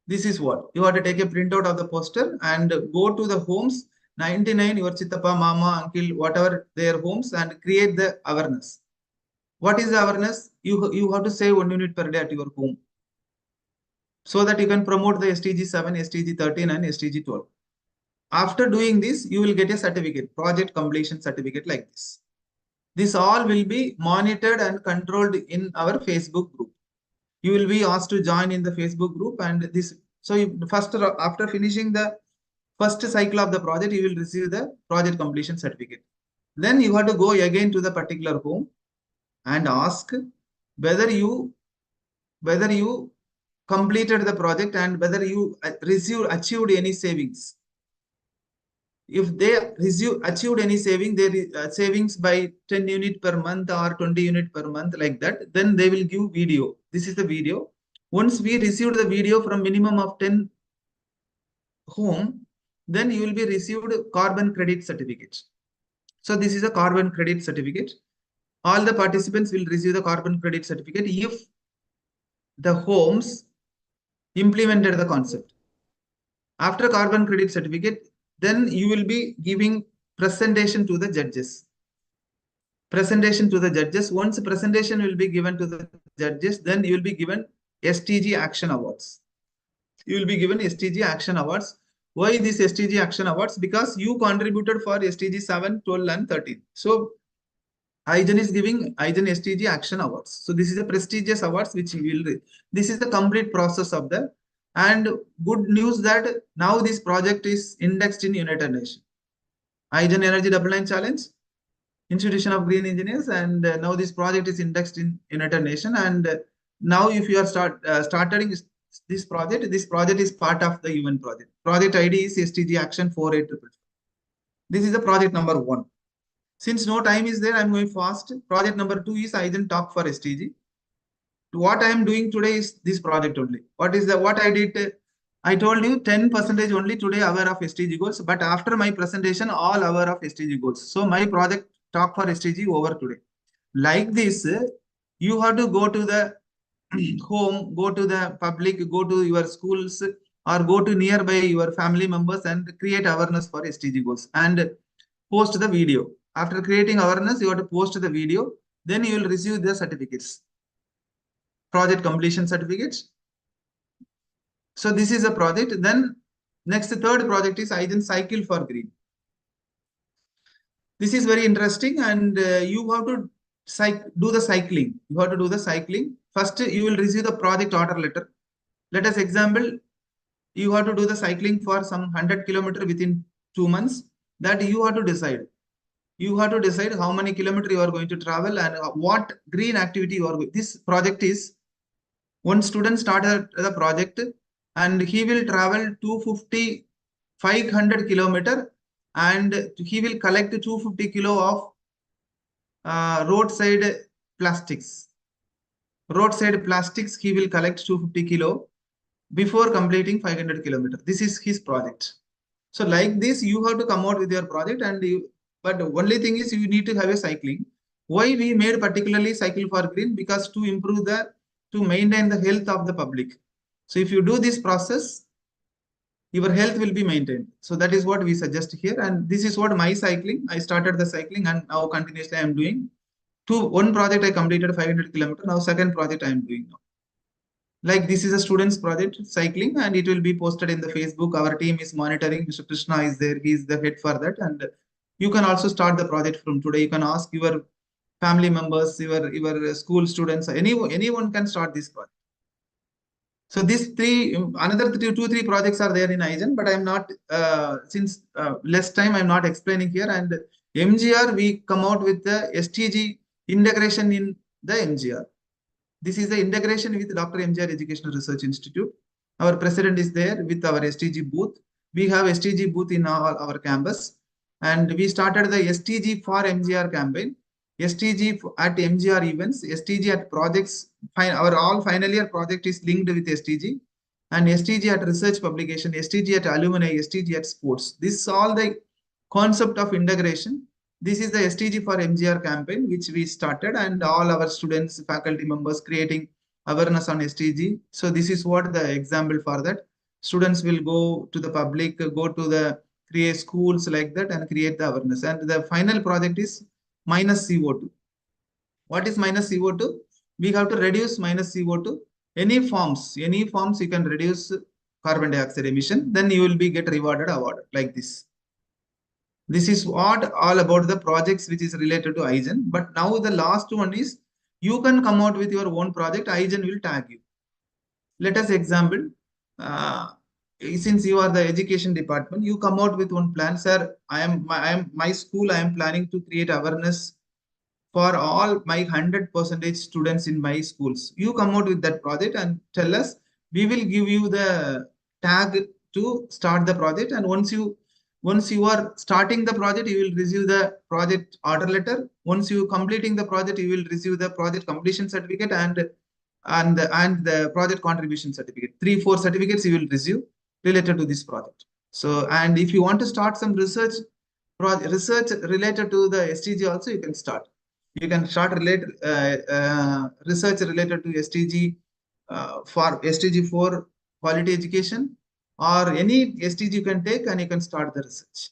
This is what. You have to take a printout of the poster and go to the homes, 99, your chittappa, mama, uncle, whatever their homes, and create the awareness. What is the awareness? You have to save 1 unit per day at your home, so that you can promote the SDG 7, SDG 13 and SDG 12. After doing this, you will get a certificate, project completion certificate like this. This all will be monitored and controlled in our Facebook group. You will be asked to join in the Facebook group, and this. So first, after finishing the first cycle of the project, you will receive the project completion certificate. Then you have to go again to the particular home and ask whether you completed the project and whether you achieved any savings. If they achieved any savings by 10 unit per month or 20 unit per month like that, then they will give video. This is the video. Once we received the video from minimum of 10 home, then you will be received carbon credit certificate. So this is a carbon credit certificate. All the participants will receive the carbon credit certificate if the homes implemented the concept. After carbon credit certificate, then you will be giving presentation to the judges. Presentation to the judges. Once presentation will be given to the judges, then you will be given SDG Action Awards. You will be given SDG Action Awards. Why this SDG Action Awards? Because you contributed for SDG 7, 12 and 13. So IGEN is giving IGEN SDG Action Awards. So this is a prestigious awards which you will. This is the complete process of the. And good news that now this project is indexed in United Nations. IGEN Energy 99 Challenge, Institution of Green Engineers, and now this project is indexed in United Nations. And now if you are starting this project is part of the UN project. Project ID is SDG Action 4855. This is the project number 1. Since no time is there, I'm going fast. Project number 2 is IGEN Talk for SDG. What I am doing today is this project only. What I did? I told you 10% only today aware of SDG goals, but after my presentation, all aware of SDG goals. So my project Talk for SDG over today. Like this, you have to go to the home, go to the public, go to your schools, or go to nearby your family members and create awareness for SDG goals and post the video. After creating awareness, you have to post the video. Then you will receive the certificates. Project completion certificates. So this is a project. Then next, the third project is IGEN Cycle for Green. This is very interesting, and you have to do the cycling. You have to do the cycling. First, you will receive the project order letter. Let us example, you have to do the cycling for some 100 kilometers within 2 months. That you have to decide. You have to decide how many kilometers you are going to travel and what green activity you are going. This project is, one student started the project and he will travel 500 kilometers and he will collect 250 kilo of roadside plastics. Roadside plastics he will collect 250 kilo before completing 500 kilometers. This is his project. So like this, you have to come out with your project, and but the only thing is you need to have a cycling. Why we made particularly Cycle for Green? Because to maintain the health of the public. So if you do this process, your health will be maintained. So that is what we suggest here. And this is what my cycling, I started the cycling and now continuously I am doing. One project I completed 500 kilometers. Now second project I am doing now. Like this is a student's project cycling and it will be posted in the Facebook. Our team is monitoring. Mr. Krishna is there. He is the head for that. And you can also start the project from today. You can ask your family members, your school students, anyone can start this project. So these another two, three projects are there in Aizen, but I'm not, since less time, I'm not explaining here. And MGR, we come out with the SDG integration in the MGR. This is the integration with Dr. MGR Educational Research Institute. Our president is there with our SDG booth. We have SDG booth in our campus. And we started the SDG for MGR campaign. SDG at MGR events, SDG at projects. Our all final year project is linked with SDG. And SDG at research publication, SDG at alumni, SDG at sports. This is all the concept of integration. This is the SDG for MGR campaign, which we started, and all our students, faculty members creating awareness on SDG. So this is what the example for that. Students will go to the public, go to the create schools like that and create the awareness. And the final project is minus CO2. What is minus CO2? We have to reduce minus CO2. Any forms you can reduce carbon dioxide emission, then you will be get rewarded award like this. This is what all about the projects which is related to Aizen. But now the last one is you can come out with your own project. Aizen will tag you. Let us example. Since you are the education department, you come out with one plan, sir. My school. I am planning to create awareness for all my 100% students in my schools. You come out with that project and tell us. We will give you the tag to start the project. And once you are starting the project, you will receive the project order letter. Once you completing the project, you will receive the project completion certificate and the project contribution certificate. 3-4 certificates you will receive related to this project. So, and if you want to start some research related to the SDG also, you can start. You can start research related to SDG for SDG for quality education, or any SDG you can take and you can start the research.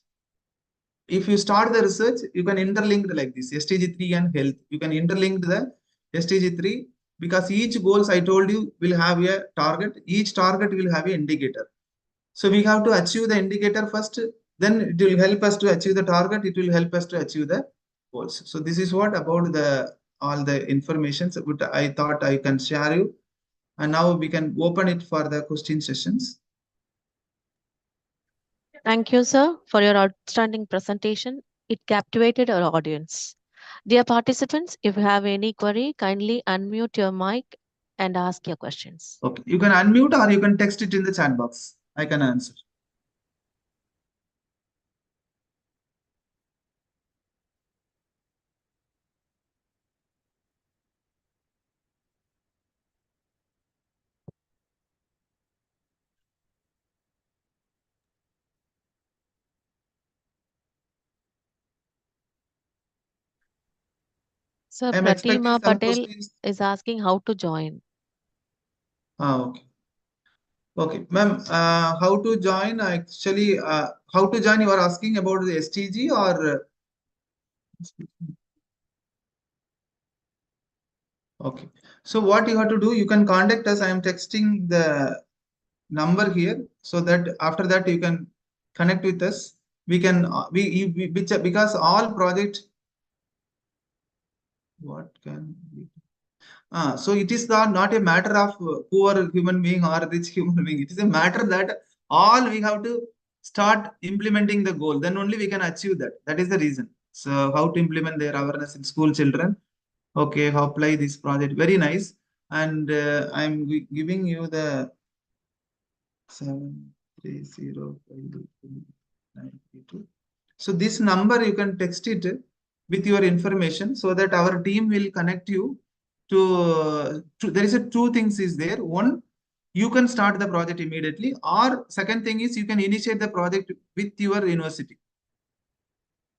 If you start the research, you can interlink like this, SDG 3 and health. You can interlink the SDG 3 because each goals I told you will have a target. Each target will have an indicator. So we have to achieve the indicator first, then it will help us to achieve the target. It will help us to achieve the goals. So this is what about all the information which I thought I can share you. And now we can open it for the question sessions. Thank you, sir, for your outstanding presentation. It captivated our audience. Dear participants, if you have any query, kindly unmute your mic and ask your questions. Okay, you can unmute or you can text it in the chat box. I can answer. Sir, I'm expecting Pratima some Patel questions. is asking how to join. Okay. Okay, ma'am, how to join? Actually, how to join? You are asking about the SDG or? Okay. So what you have to do, you can contact us. I am texting the number here so that after that you can connect with us. We can, because all project, what can we? So it is not a matter of poor human being or rich human being. It is a matter that all we have to start implementing the goal. Then only we can achieve that. That is the reason. So how to implement their awareness in school children. Okay, how apply this project. Very nice. And I'm giving you the 7305292. So this number you can text it with your information so that our team will connect you to there is two things is there. One, you can start the project immediately, or second thing is you can initiate the project with your university.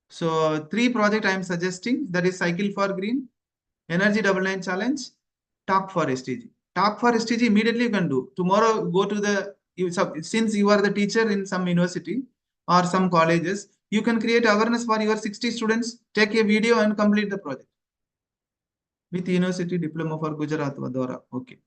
So 3 projects I am suggesting, that is Cycle for Green, Energy Double Line Challenge, Talk for SDG. Talk for SDG immediately you can do. Tomorrow go to since you are the teacher in some university or some colleges, you can create awareness for your 60 students, take a video and complete the project with University Diploma for Gujarat Vadora. Okay.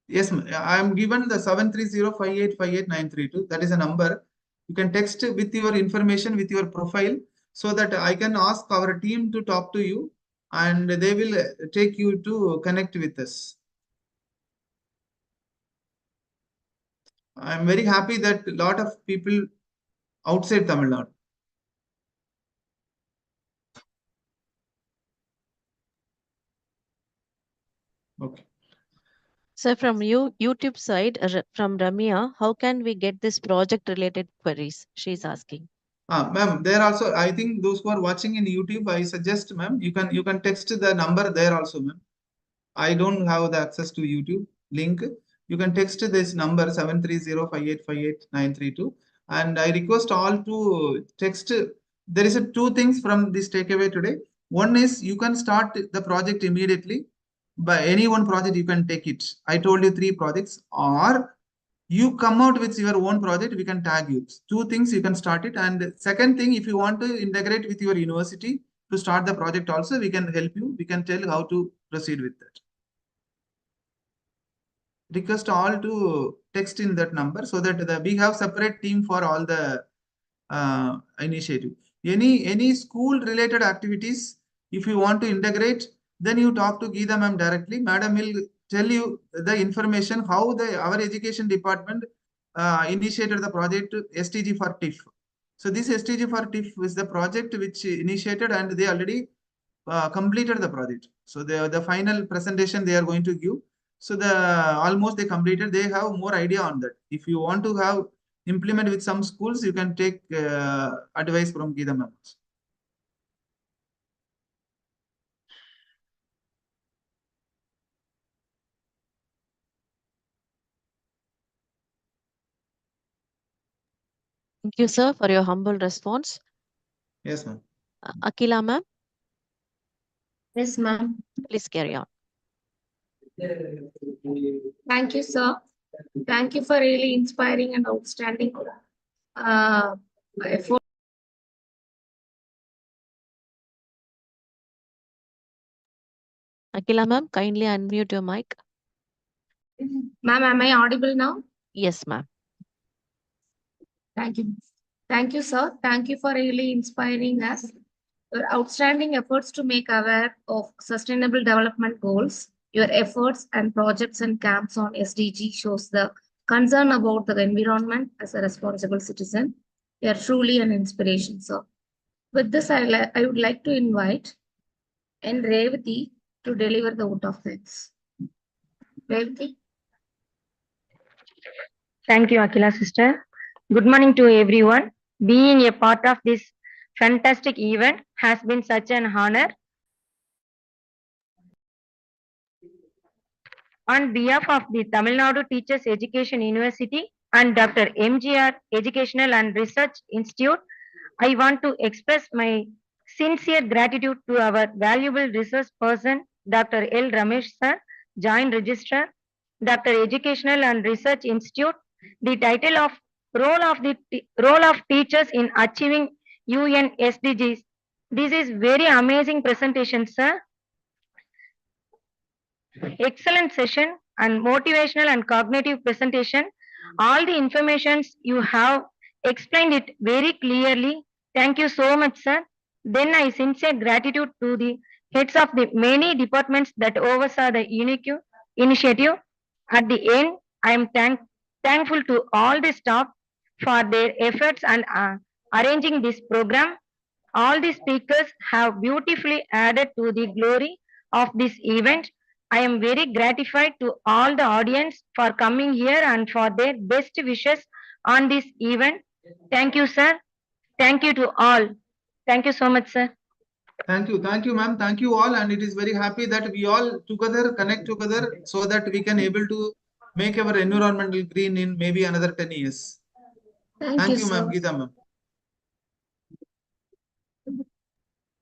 Yes, I am given the 730585892. That is a number. You can text with your information, with your profile, so that I can ask our team to talk to you and they will take you to connect with us. I am very happy that a lot of people outside Tamil Nadu. Okay. So from YouTube side, from Ramya, how can we get this project related queries? She's asking. Ma'am, there also, I think those who are watching in YouTube, I suggest, ma'am, you can text the number there also, ma'am. I don't have the access to YouTube link. You can text this number 730585892, and I request all to text. There is 2 things from this takeaway today. One is you can start the project immediately. By any one project you can take it. I told you 3 projects, or you come out with your own project, we can tag you. 2 things you can start it. And second thing, if you want to integrate with your university to start the project also, we can help you. We can tell how to proceed with that. Request all to text in that number so that we have separate team for all the initiative. Any school related activities, if you want to integrate, then you talk to Geeta ma'am directly. Madam will tell you the information how our education department initiated the project SDG for TIF. So this SDG for TIF is the project which initiated, and they already completed the project. So the final presentation they are going to give. So almost they completed. They have more idea on that. If you want to have implement with some schools, you can take advice from Geeta ma'am. Thank you, sir, for your humble response. Yes, ma'am. Akila ma'am, Yes, ma'am. please carry on. Thank you, sir. Thank you for really inspiring and outstanding effort. Akila ma'am, kindly unmute your mic. Ma'am, am I audible now? Yes, ma'am. Thank you. Thank you, sir. Thank you for really inspiring us. Your outstanding efforts to make aware of sustainable development goals, your efforts and projects and camps on SDG shows the concern about the environment as a responsible citizen. You are truly an inspiration, sir. With this, I would like to invite N. Revati to deliver the vote of thanks. Revati. Thank you, Akila sister. Good morning to everyone. Being a part of this fantastic event has been such an honor. On behalf of the Tamil Nadu Teachers Education University and Dr. MGR Educational and Research Institute, I want to express my sincere gratitude to our valuable resource person, Dr. L. Ramesh sir, Joint Registrar, Dr. Educational and Research Institute. The title of role of teachers in achieving UN SDGs. This is very amazing presentation, sir. Excellent session and motivational and cognitive presentation. All the informations you have explained it very clearly. Thank you so much, sir. Then I sincere gratitude to the heads of the many departments that oversaw the unique initiative. At the end, I am thankful to all the staff for their efforts and arranging this program. All the speakers have beautifully added to the glory of this event. I am very gratified to all the audience for coming here and for their best wishes on this event. Thank you, sir. Thank you to all. Thank you so much, sir. Thank you, ma'am. Thank you all, and it is very happy that we all together connect together so that we can able to make our environmental green in maybe another 10 years. Thank you, ma'am. Geeta ma'am.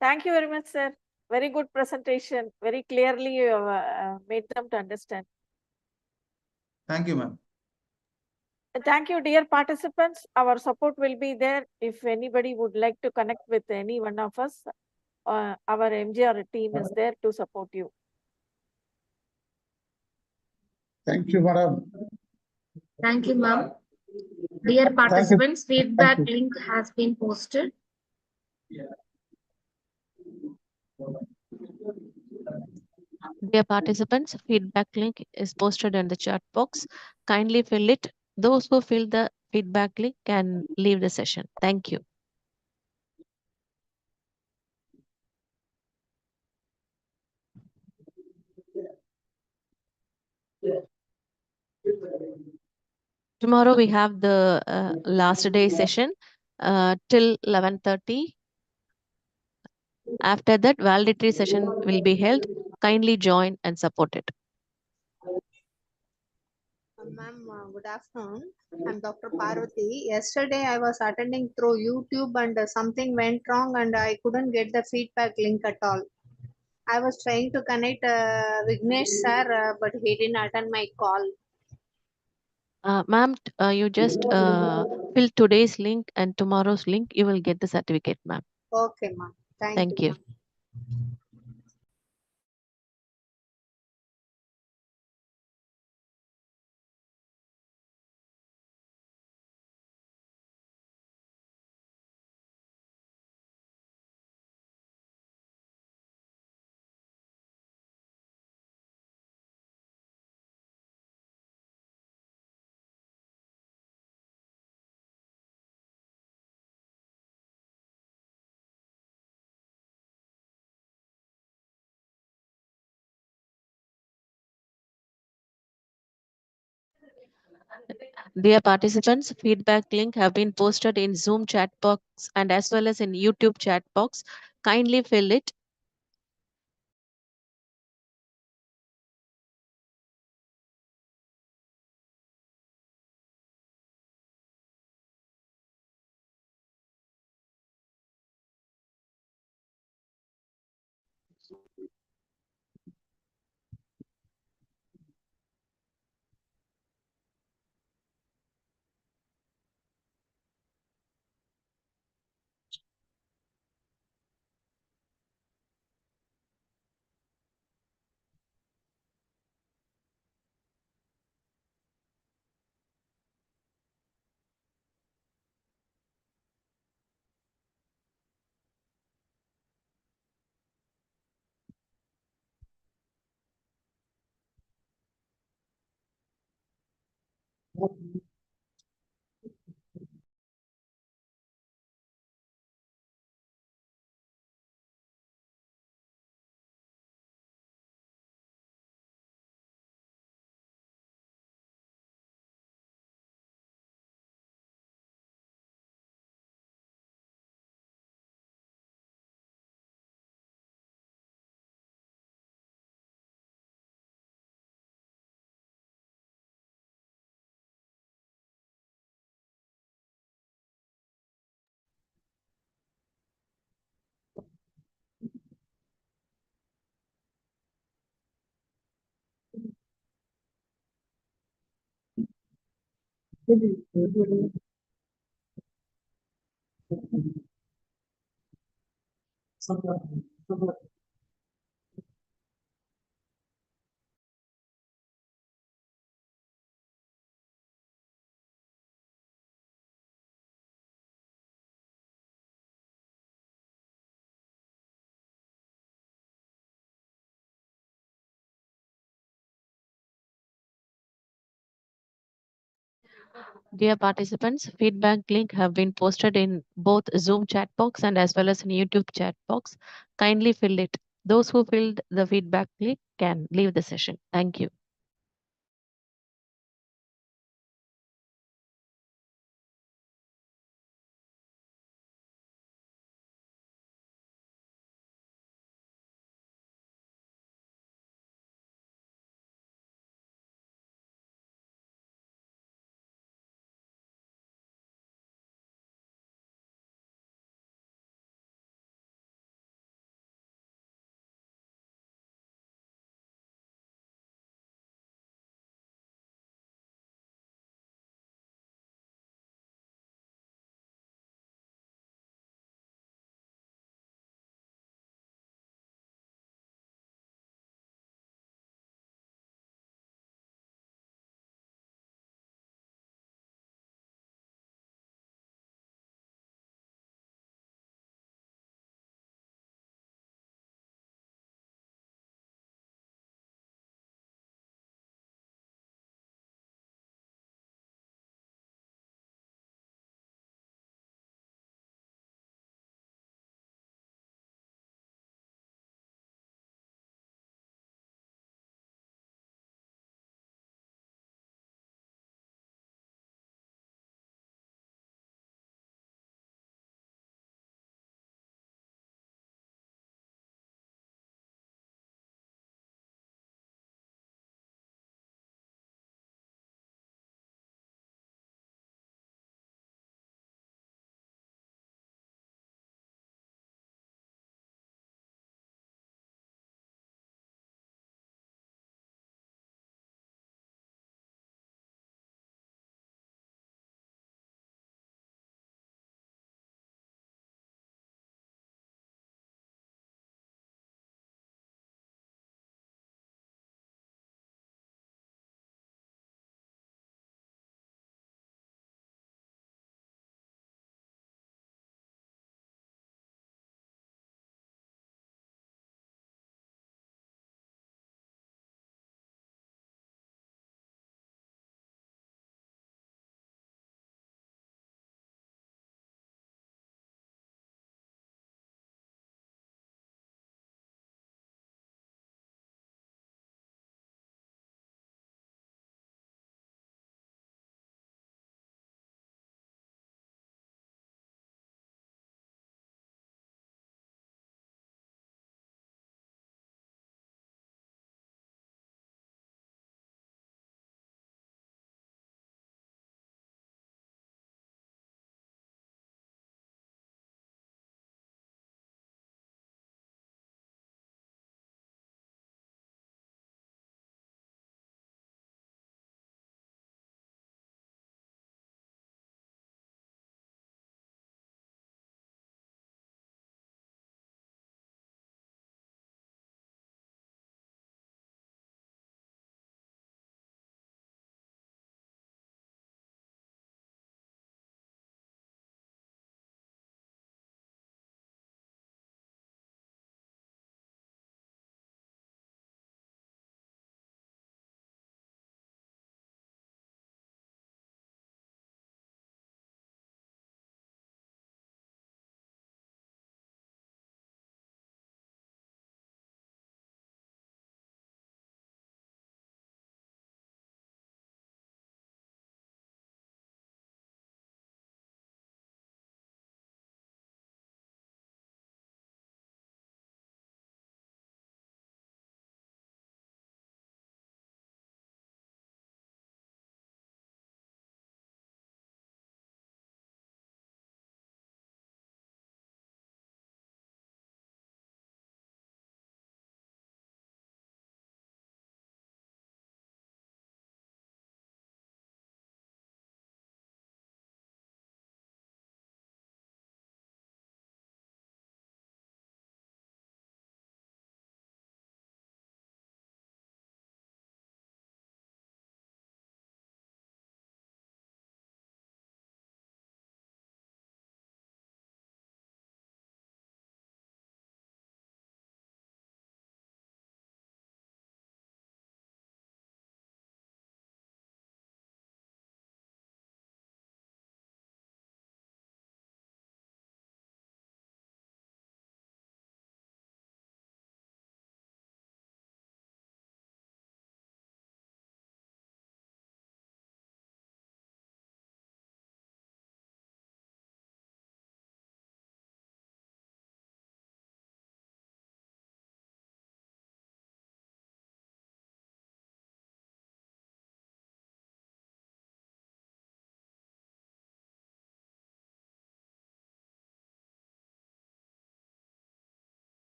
Thank you very much, sir. Very good presentation. Very clearly you have made them to understand. Thank you, ma'am. Thank you, dear participants. Our support will be there. If anybody would like to connect with any one of us, our MGR team is there to support you. Thank you, madam. Thank you, ma'am. Dear participants, feedback link has been posted. Dear participants, feedback link is posted in the chat box. Kindly fill it. Those who fill the feedback link can leave the session. Thank you. Tomorrow we have the last day session till 11:30. After that, validatory session will be held. Kindly join and support it. Ma'am, good afternoon. I'm Dr. Parvati. Yesterday I was attending through YouTube and something went wrong and I couldn't get the feedback link at all. I was trying to connect Vignesh sir, but he didn't attend my call. Ma'am, you just fill today's link and tomorrow's link. You will get the certificate, ma'am. Okay, ma'am. Thank you. Ma'am. Dear participants, feedback link have been posted in Zoom chat box and as well as in YouTube chat box. Kindly fill it. Dear participants, feedback link have been posted in both Zoom chat box and as well as in YouTube chat box. Kindly fill it. Those who filled the feedback link can leave the session. Thank you.